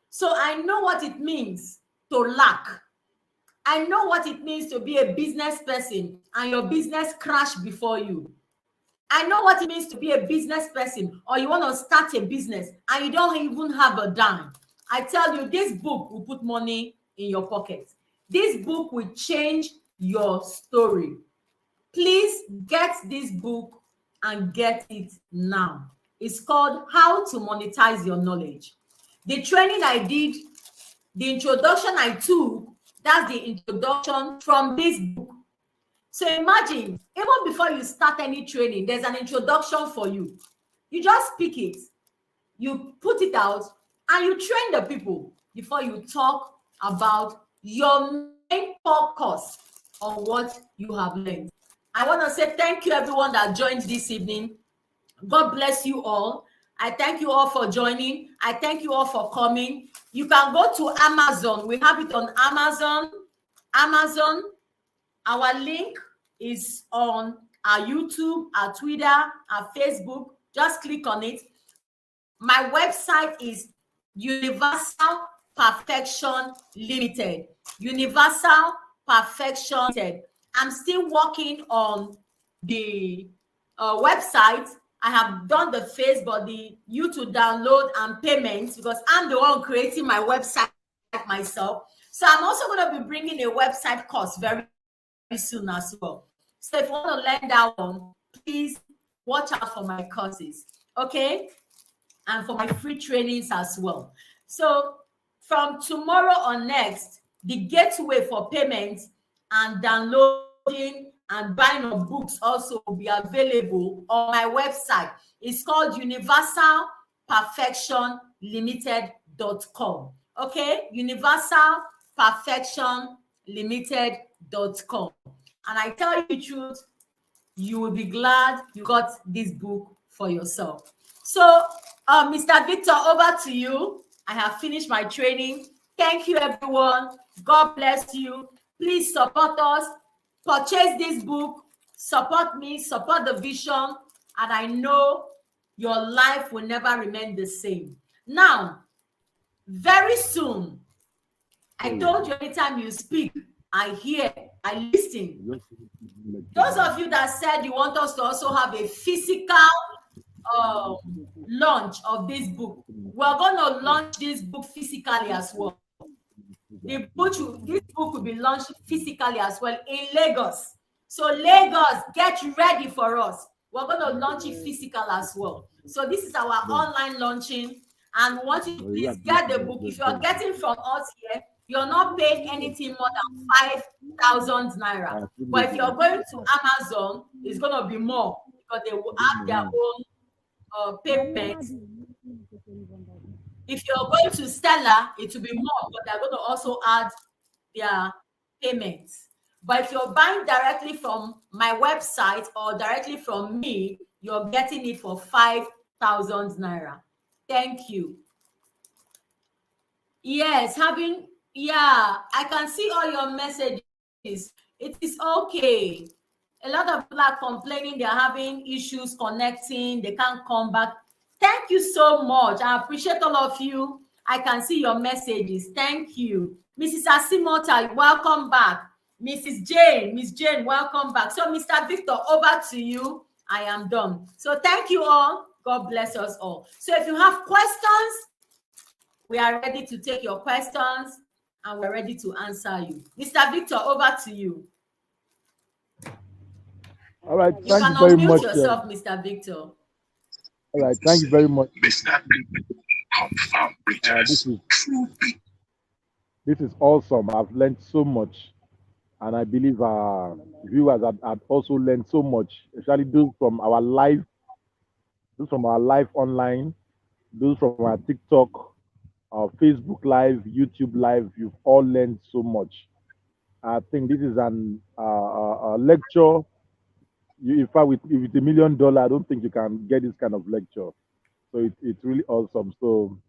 So I know what it means to lack. I know what it means to be a business person and your business crashed before you. I know what it means to be a business person or you want to start a business and you don't even have a dime. I tell you, this book will put money in your pocket. This book will change your story. Please get this book and get it now. It's called How to Monetize Your Knowledge. The training I did, the introduction I took, that's the introduction from this book. So imagine, even before you start any training, there's an introduction for you. You just pick it, you put it out, and you train the people before you talk about your main focus on what you have learned. I want to say thank you, everyone that joined this evening. God bless you all. I thank you all for joining. I thank you all for coming. You can go to Amazon. We have it on Amazon. Amazon. Our link is on our YouTube, our Twitter, our Facebook. Just click on it. My website is Universal Perfection Limited. Universal Perfection Limited. I'm still working on the website. I have done the face, but the YouTube download and payments, because I'm the one creating my website myself. So I'm also going to be bringing a website course very soon as well. So if you want to learn that one, please watch out for my courses. Okay? And for my free trainings as well. So from tomorrow on next, the gateway for payments and downloading and buying of books also will be available on my website. It's called universalperfectionlimited.com. Okay? universalperfectionlimited.com. And I tell you the truth, you will be glad you got this book for yourself. So, Mr. Victor, over to you. I have finished my training. Thank you, everyone. God bless you. Please support us. Purchase this book. Support me. Support the vision. And I know your life will never remain the same. Now, very soon, I told you anytime you speak, I hear, I listen. Those of you that said you want us to also have a physical um, launch of this book, we're going to launch this book physically as well. This book will be launched physically as well in Lagos. So Lagos, get ready for us. We're going to launch it physical as well. So this is our online launching, and we want you to please get the book. If you're getting from us here, you're not paying anything more than 5,000 naira. But if you're going to Amazon, it's going to be more because they will have their own payment. If you're going to Stella, it will be more, but they're going to also add their payments. But if you're buying directly from my website or directly from me, you're getting it for 5,000 naira. Thank you. Yes, I can see all your messages. It is okay. A lot of people are complaining they're having issues connecting, they can't come back. Thank you so much. I appreciate all of you. I can see your messages. Thank you. Mrs. Asimota, welcome back. Miss Jane, welcome back. So, Mr. Victor, over to you. I am done. So, thank you all. God bless us all. So, if you have questions, we are ready to take your questions and we're ready to answer you. Mr. Victor, over to you. All right, You thank can you very unmute much. yourself, Mr. Victor. All right, thank you very much. This is awesome. I've learned so much, and I believe our viewers have also learned so much, especially those from our live online, those from our TikTok, our Facebook live, YouTube live. You've all learned so much. I think this is an lecture. In fact, with $1 million, I don't think you can get this kind of lecture. So it's really awesome. So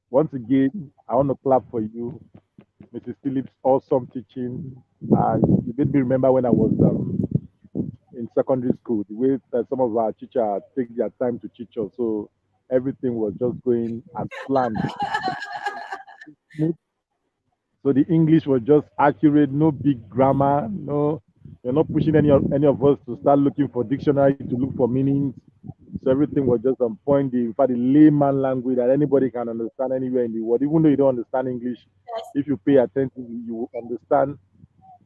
once again, I want to clap for you, Mrs. Phillips. Awesome teaching. You made me remember when I was in secondary school, the way that some of our teachers take their time to teach us. So everything was just going as planned. So the English was just accurate, no big grammar, no, you're not pushing any of us to start looking for dictionary to look for meanings. So everything was just on point. In fact, the layman language that anybody can understand anywhere in the world, even though you don't understand English, Yes. if you pay attention, you will understand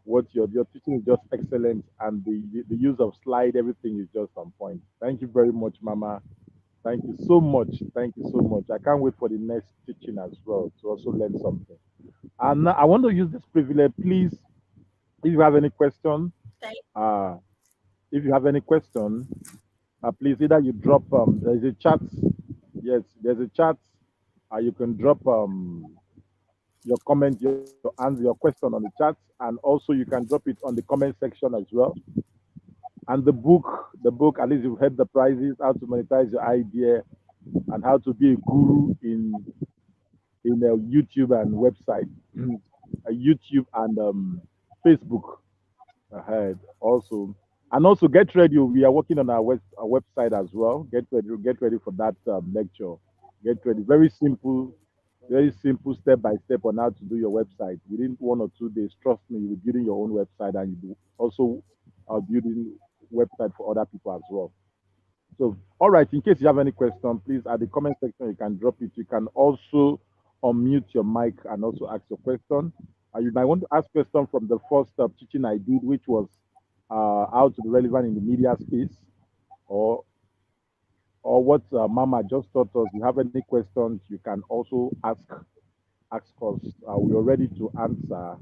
what your teaching is just excellent, and the use of slide, everything is just on point. Thank you very much, Mama. Thank you so much. Thank you so much. I can't wait for the next teaching as well to also learn something. And I want to use this privilege, please. If you have any question, Thank uh, if you have any question, please either you drop. There's a chat. Yes, there's a chat. You can drop your comment, your answer, your question on the chat, and also you can drop it on the comment section as well. And the book, at least you've heard the prizes, how to monetize your idea, and how to be a guru in a YouTube and website, YouTube and Facebook ahead also. And also get ready. We are working on our website as well. Get ready for that lecture. Get ready. Very simple step by step on how to do your website. Within 1 or 2 days, trust me, you'll be building your own website and you also building website for other people as well. So, all right, in case you have any question, please at the comment section, you can drop it. You can also unmute your mic and also ask your question. You might want to ask question from the first teaching I did, which was how to be relevant in the media space, or what Mama just taught us. If you have any questions, you can also ask us. We are ready to answer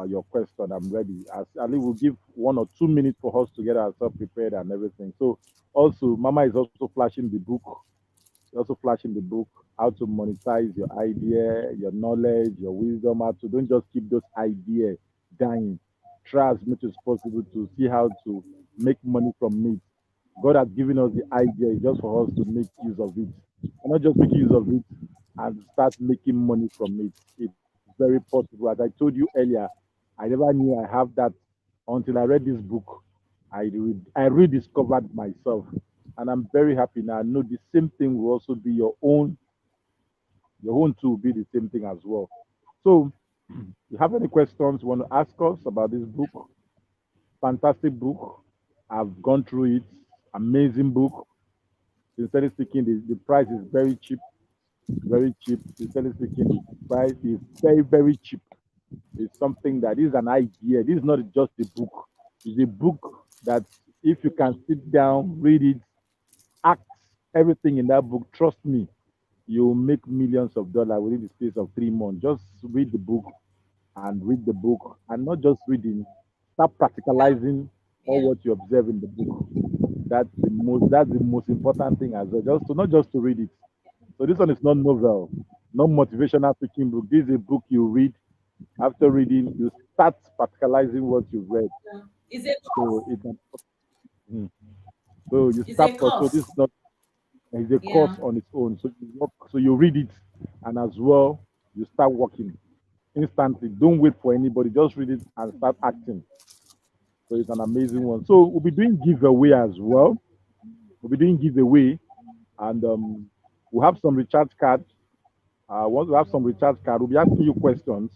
your question. I'm ready. As Ali will give 1 or 2 minutes for us to get ourselves prepared and everything. So also, Mama is also flashing the book. Also flashing the book, how to monetize your idea, your knowledge, your wisdom. How to don't just keep those ideas dying. Try as much as possible to see how to make money from it. God has given us the idea just for us to make use of it. And not just make use of it and start making money from it. It's very possible. As I told you earlier, I never knew I have that until I read this book. I rediscovered myself, and I'm very happy now. I know the same thing will also be your own. Your own too will be the same thing as well. So, if you have any questions you want to ask us about this book, fantastic book. I've gone through it. Amazing book. Sincerely speaking, the price is very cheap. Very cheap. Sincerely speaking, the price is very, very cheap. It's something that is an idea. This is not just a book. It's a book that if you can sit down, read it, act everything in that book, trust me, you'll make millions of dollars within the space of 3 months. Just read the book and read the book, and not just reading, start practicalizing all Yeah. what you observe in the book. That's the most important thing as well. Just to not just to read it. So this one is not novel, not motivational speaking book. This is a book you read. After reading, you start practicalizing what you've read. Yeah. It's a So course. it's mm. So you It's start. a So this course. is not it's a course Yeah. on its own. So you work, so you read it, and as well you start working instantly. Don't wait for anybody. Just read it and start acting. So it's an amazing one. So we'll be doing giveaway as well. We'll be doing giveaway, and we'll have some recharge card. Once we have some recharge card, we'll be asking you questions.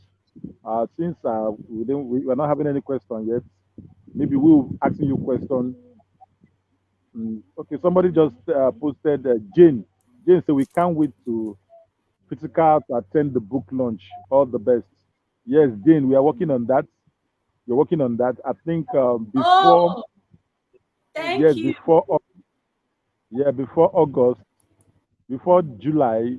Since we're not having any question yet, maybe we'll asking you question. Okay, somebody just posted Jane. Jane said we can't wait to physical to attend the book launch. All the best. Yes, Jane, we are working on that. We're working on that. I think before Oh, thank yes, you. before August, before July,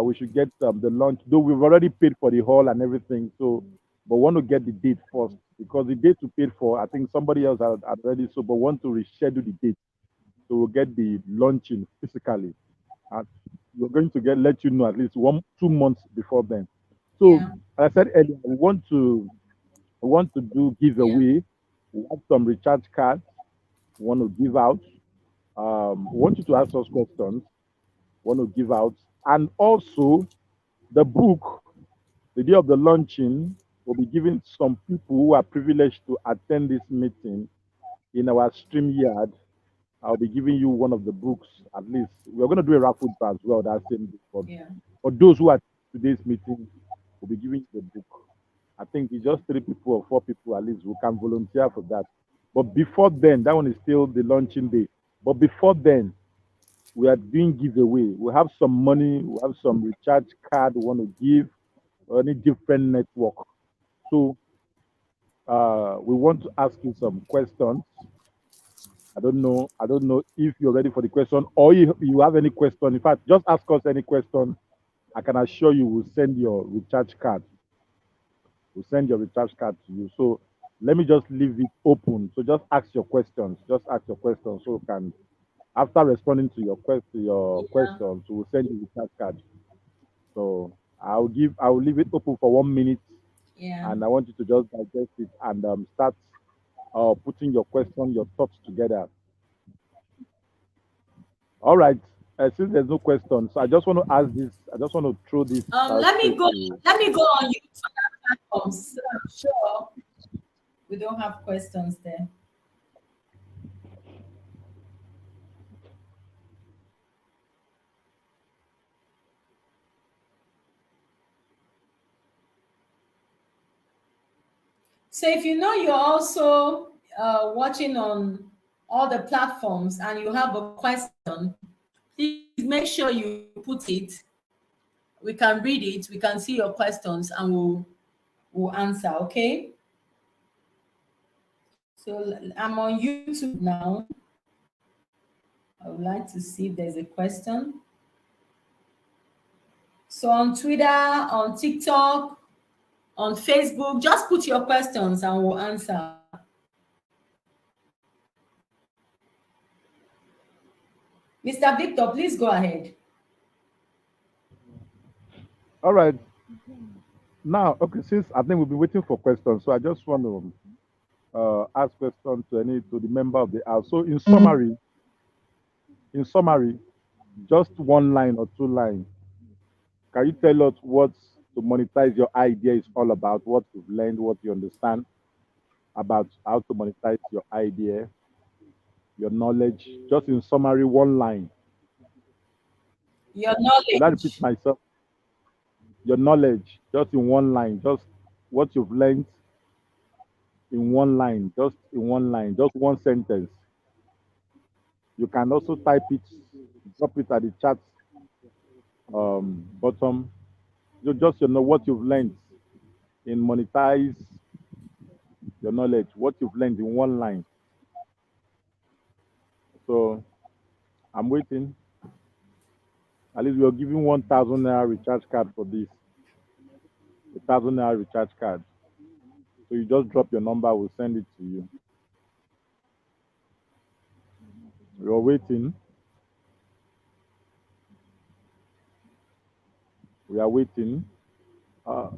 we should get the launch. Though we've already paid for the hall and everything, so but want to get the date first because the date we paid for, I think somebody else had already. So, but want to reschedule the date, so we'll get the launching physically. And we're going to get let you know at least 1 2 months before then. So, Yeah. as I said earlier, we want to do Yeah. giveaway. We have some recharge cards we want to give out. We want you to ask us questions. We want to give out, and also the book. The day of the launching, we'll be giving some people who are privileged to attend this meeting in our stream yard. I'll be giving you one of the books at least. We're going to do a raffle draw as well that same day. But Yeah. for those who are today's meeting, we'll be giving you the book. I think it's just 3 people or 4 people at least who can volunteer for that. But before then, that one is still the launching day. But before then, we are doing giveaway. We have some money, we have some recharge card we want to give, or any different network. So we want to ask you some questions. I don't know. I don't know if you're ready for the question or you have any question. In fact, just ask us any question. I can assure you we'll send your recharge card. We'll send your recharge card to you. So let me just leave it open. So just ask your questions. Just ask your questions so we can after responding to your Yeah. questions, we'll send you the recharge card. So I will leave it open for 1 minute Yeah. and I want you to just digest it and start putting your question, your thoughts together. All right. Since there's no questions, so I just want to ask this. I just want to throw this Let me straight go. to. Let me go on YouTube platforms. So I'm sure we don't have questions there. So if you know you're also watching on all the platforms and you have a question, please make sure you put it. We can read it. We can see your questions and we'll answer. Okay. So I'm on YouTube now. I would like to see if there's a question. So on Twitter, on TikTok, on Facebook, just put your questions and we'll answer. Mr. Victor, please go ahead. All right. Now, okay, since I think we've been waiting for questions, so I just want to ask questions to the member of the house. So, in summary, just one line or two lines. Can you tell us what to monetize your idea is all about? What you've learned, what you understand about how to monetize your idea, your knowledge. Just in summary, one line. Your Will I repeat knowledge. myself? Your knowledge, just in one line. Just what you've learned in one line. Just in one line. Just one sentence. You can also type it, drop it at the chat bottom. Just know what you've learned in monetize your knowledge. What you've learned in one line. So I'm waiting. At least we're giving 1,000 naira recharge card for this. 1,000 naira recharge card. So you just drop your number, we'll send it to you. We're waiting. We are waiting. Uh,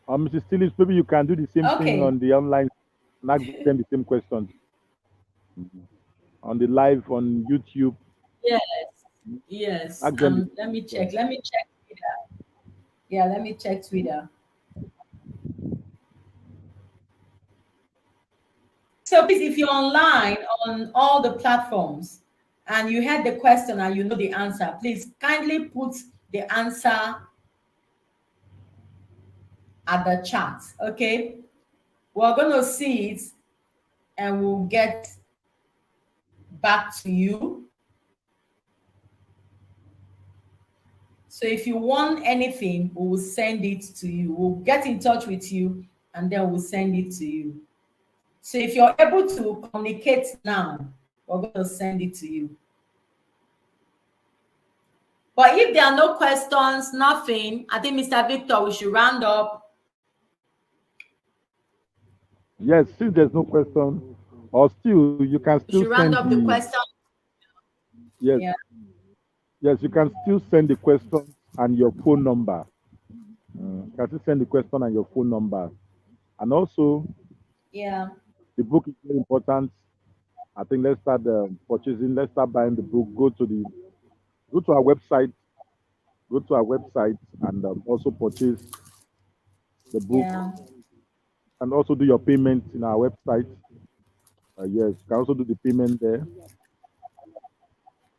Mrs. Tillis, maybe you can do the same thing Okay. on the online, and ask them the same questions on the live on YouTube. Yes. Yes. Ask them the Let me same check. Let me check Twitter. Yeah, let me check Twitter. So please, if you're online on all the platforms and you had the question and you know the answer, please kindly put the answer at the chat. Okay. We're going to see it and we'll get back to you. So if you want anything, we will send it to you. We'll get in touch with you and then we'll send it to you. So if you're able to communicate now, we're going to send it to you. But if there are no questions, nothing, I think Mr. Victor, we should round up. Yes, since there's no question, or still you can We still should send round up the the question. yes, Yeah. yes, you can still send the question and your phone number. You can still send the question and your phone number. And also Yeah. the book is very important. I think let's start purchasing, let's start buying the book. Go to our website, go to our website and also purchase the book Yeah. and also do your payment in our website. Yes, you can also do the payment there.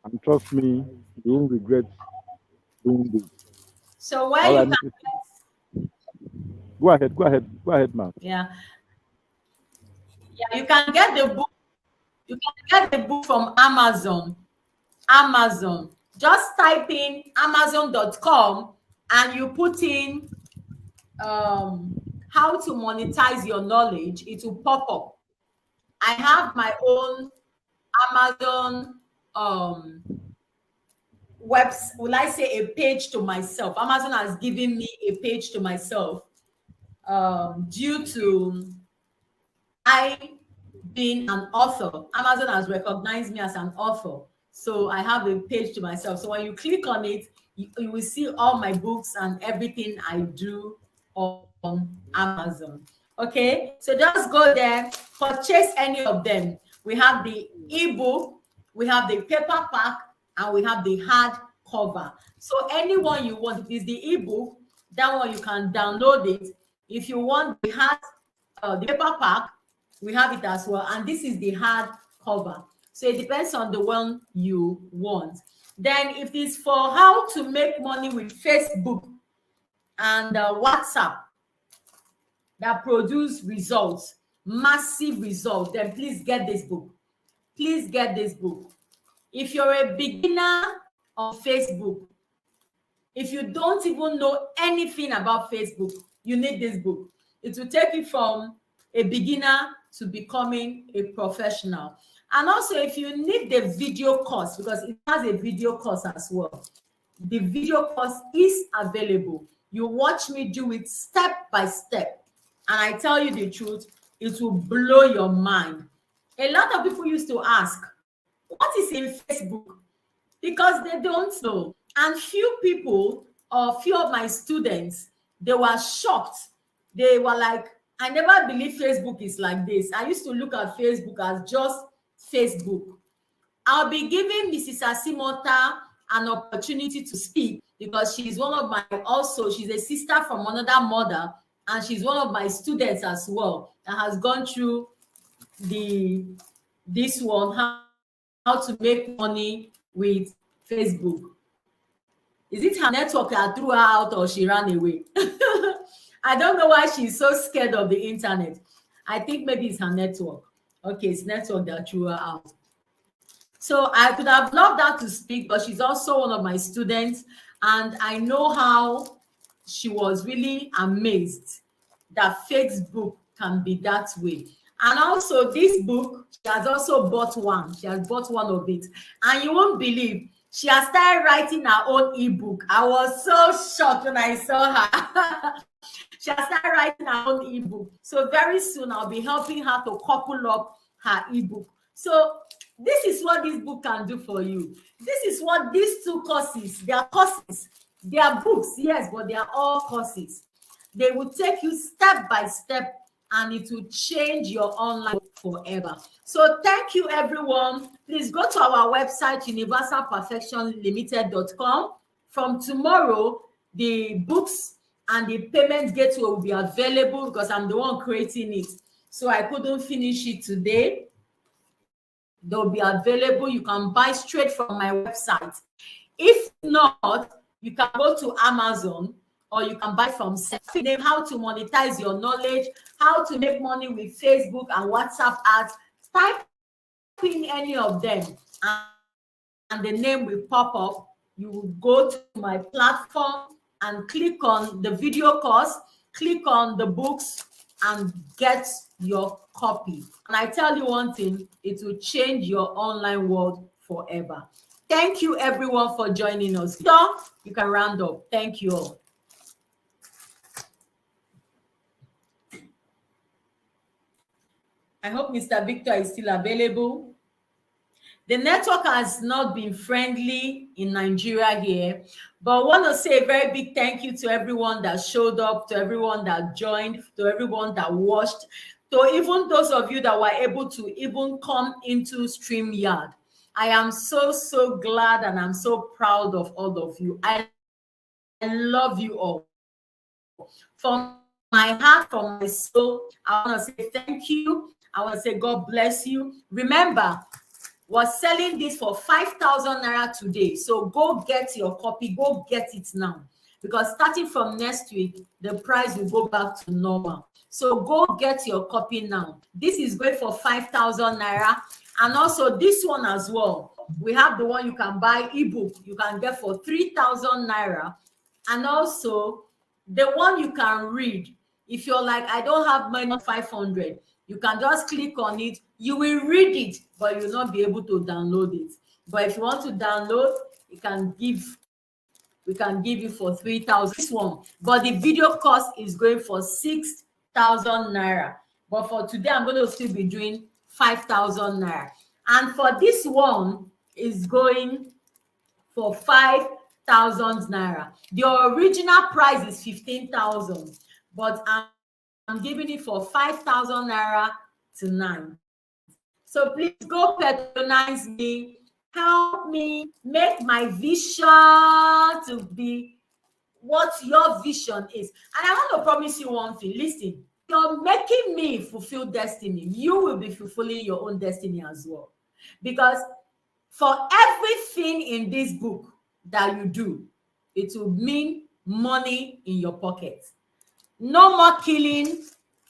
And trust me, you won't regret doing this. So where All you right, can Mrs. get Go ahead, ma'am. Yeah. Yeah, you can get the book. You can get the book from Amazon. Amazon. Just type in amazon.com and you put in how to monetize your knowledge. It will pop up. I have my own Amazon will I say a page to myself. Amazon has given me a page to myself due to I being an author. Amazon has recognized me as an author. So I have a page to myself. So when you click on it, you will see all my books and everything I do on Amazon. Okay, so just go there, purchase any of them. We have the ebook, we have the paperback, and we have the hard cover. So anyone you want, if it's the ebook, that one you can download it. If you want the paperback, we have it as well, and this is the hard cover. So it depends on the one you want. Then if it's for how to make money with Facebook and WhatsApp that produce results, massive results, then please get this book. Please get this book. If you're a beginner on Facebook, if you don't even know anything about Facebook, you need this book. It will take you from a beginner to becoming a professional. And also, if you need the video course, because it has a video course as well, the video course is available. You watch me do it step by step. And I tell you the truth, it will blow your mind. A lot of people used to ask, what is in Facebook? Because they don't know. And few people or few of my students, they were shocked. They were like, I never believed Facebook is like this. I used to look at Facebook as just Facebook. I'll be giving Mrs. Asimota an opportunity to speak because she's one of my, also, she's a sister from another mother, and she's one of my students as well that has gone through this one, how to make money with Facebook. Is it her network that threw her out or she ran away? I don't know why she's so scared of the internet. I think maybe it's her network. Okay, it's network that threw her out. So I could have loved her to speak, but she's also one of my students, and I know how she was really amazed that Facebook can be that way. And also this book, she has also bought one. She has bought one of it. And you won't believe, she has started writing her own ebook. I was so shocked when I saw her. She has started writing her own ebook. So very soon I'll be helping her to couple up her ebook. So this is what this book can do for you. This is what these two courses, they are courses. They are books, yes, but they are all courses. They will take you step by step, and it will change your online forever. So thank you, everyone. Please go to our website, universalperfectionlimited.com. From tomorrow, the books and the payment gateway will be available because I'm the one creating it. So I couldn't finish it today. They'll be available. You can buy straight from my website. If not, you can go to Amazon, or you can buy from name how to monetize your knowledge, how to make money with Facebook and WhatsApp ads. Type in any of them and the name will pop up. You will go to my platform and click on the video course, click on the books, and get your copy. And I tell you one thing, it will change your online world forever. Thank you, everyone, for joining us. So you can round up. Thank you all. I hope Mr. Victor is still available. The network has not been friendly in Nigeria here, but I want to say a very big thank you to everyone that showed up, to everyone that joined, to everyone that watched, to even those of you that were able to even come into StreamYard. I am so, so glad, and I'm so proud of all of you. I love you all. From my heart, from my soul, I want to say thank you. I want to say God bless you. Remember, we're selling this for 5,000 naira today. So go get your copy. Go get it now. because starting from next week, the price will go back to normal. So go get your copy now. This is going for 5,000 naira. And also this one as well. We have the one you can buy ebook. You can get for 3,000 naira. And also the one you can read. If you're like, I don't have money 500, you can just click on it. You will read it, but you'll not be able to download it. But if you want to download, you can give we can give you for 3,000 this one, but the video cost is going for 6,000 naira. But for today, I'm going to still be doing 5,000 naira. And for this one is going for 5,000 naira. The original price is 15,000, but I'm giving it for 5,000 naira tonight. So please go patronize me, help me make my vision to be what your vision is. And I want to promise you one thing. Listen, you're making me fulfill destiny. You will be fulfilling your own destiny as well. Because for everything in this book that you do, it will mean money in your pocket. No more killing,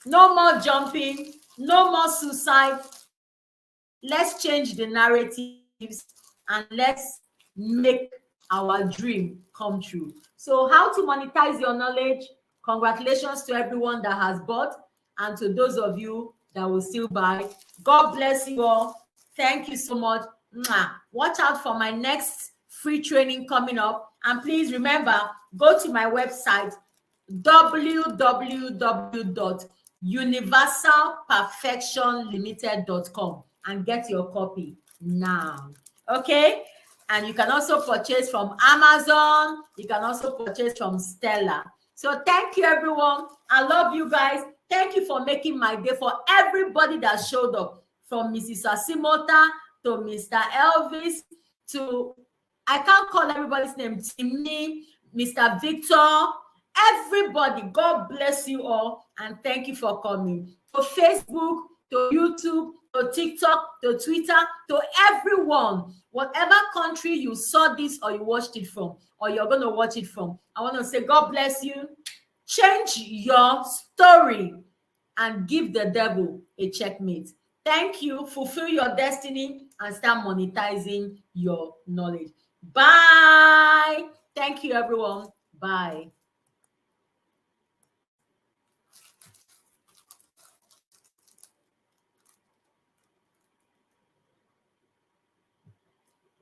no more jumping, no more suicide. Let's change the narratives and let's make our dream come true. So, how to monetize your knowledge? Congratulations to everyone that has bought and to those of you that will still buy. God bless you all. Thank you so much. Mwah. Watch out for my next free training coming up. And please remember, go to my website www.universalperfectionlimited.com and get your copy now. Okay? And you can also purchase from Amazon. You can also purchase from Stella. So thank you, everyone. I love you guys. Thank you for making my day. For everybody that showed up, from Mrs. Asimota to Mr. Elvis to, I can't call everybody's name, Timmy, Mr. Victor, everybody. God bless you all and thank you for coming. To Facebook, to YouTube, to TikTok, to Twitter, to everyone, whatever country you saw this or you watched it from, or you're going to watch it from, I want to say God bless you. Change your story and give the devil a checkmate. Thank you. Fulfill your destiny and start monetizing your knowledge. Bye. Thank you, everyone. Bye.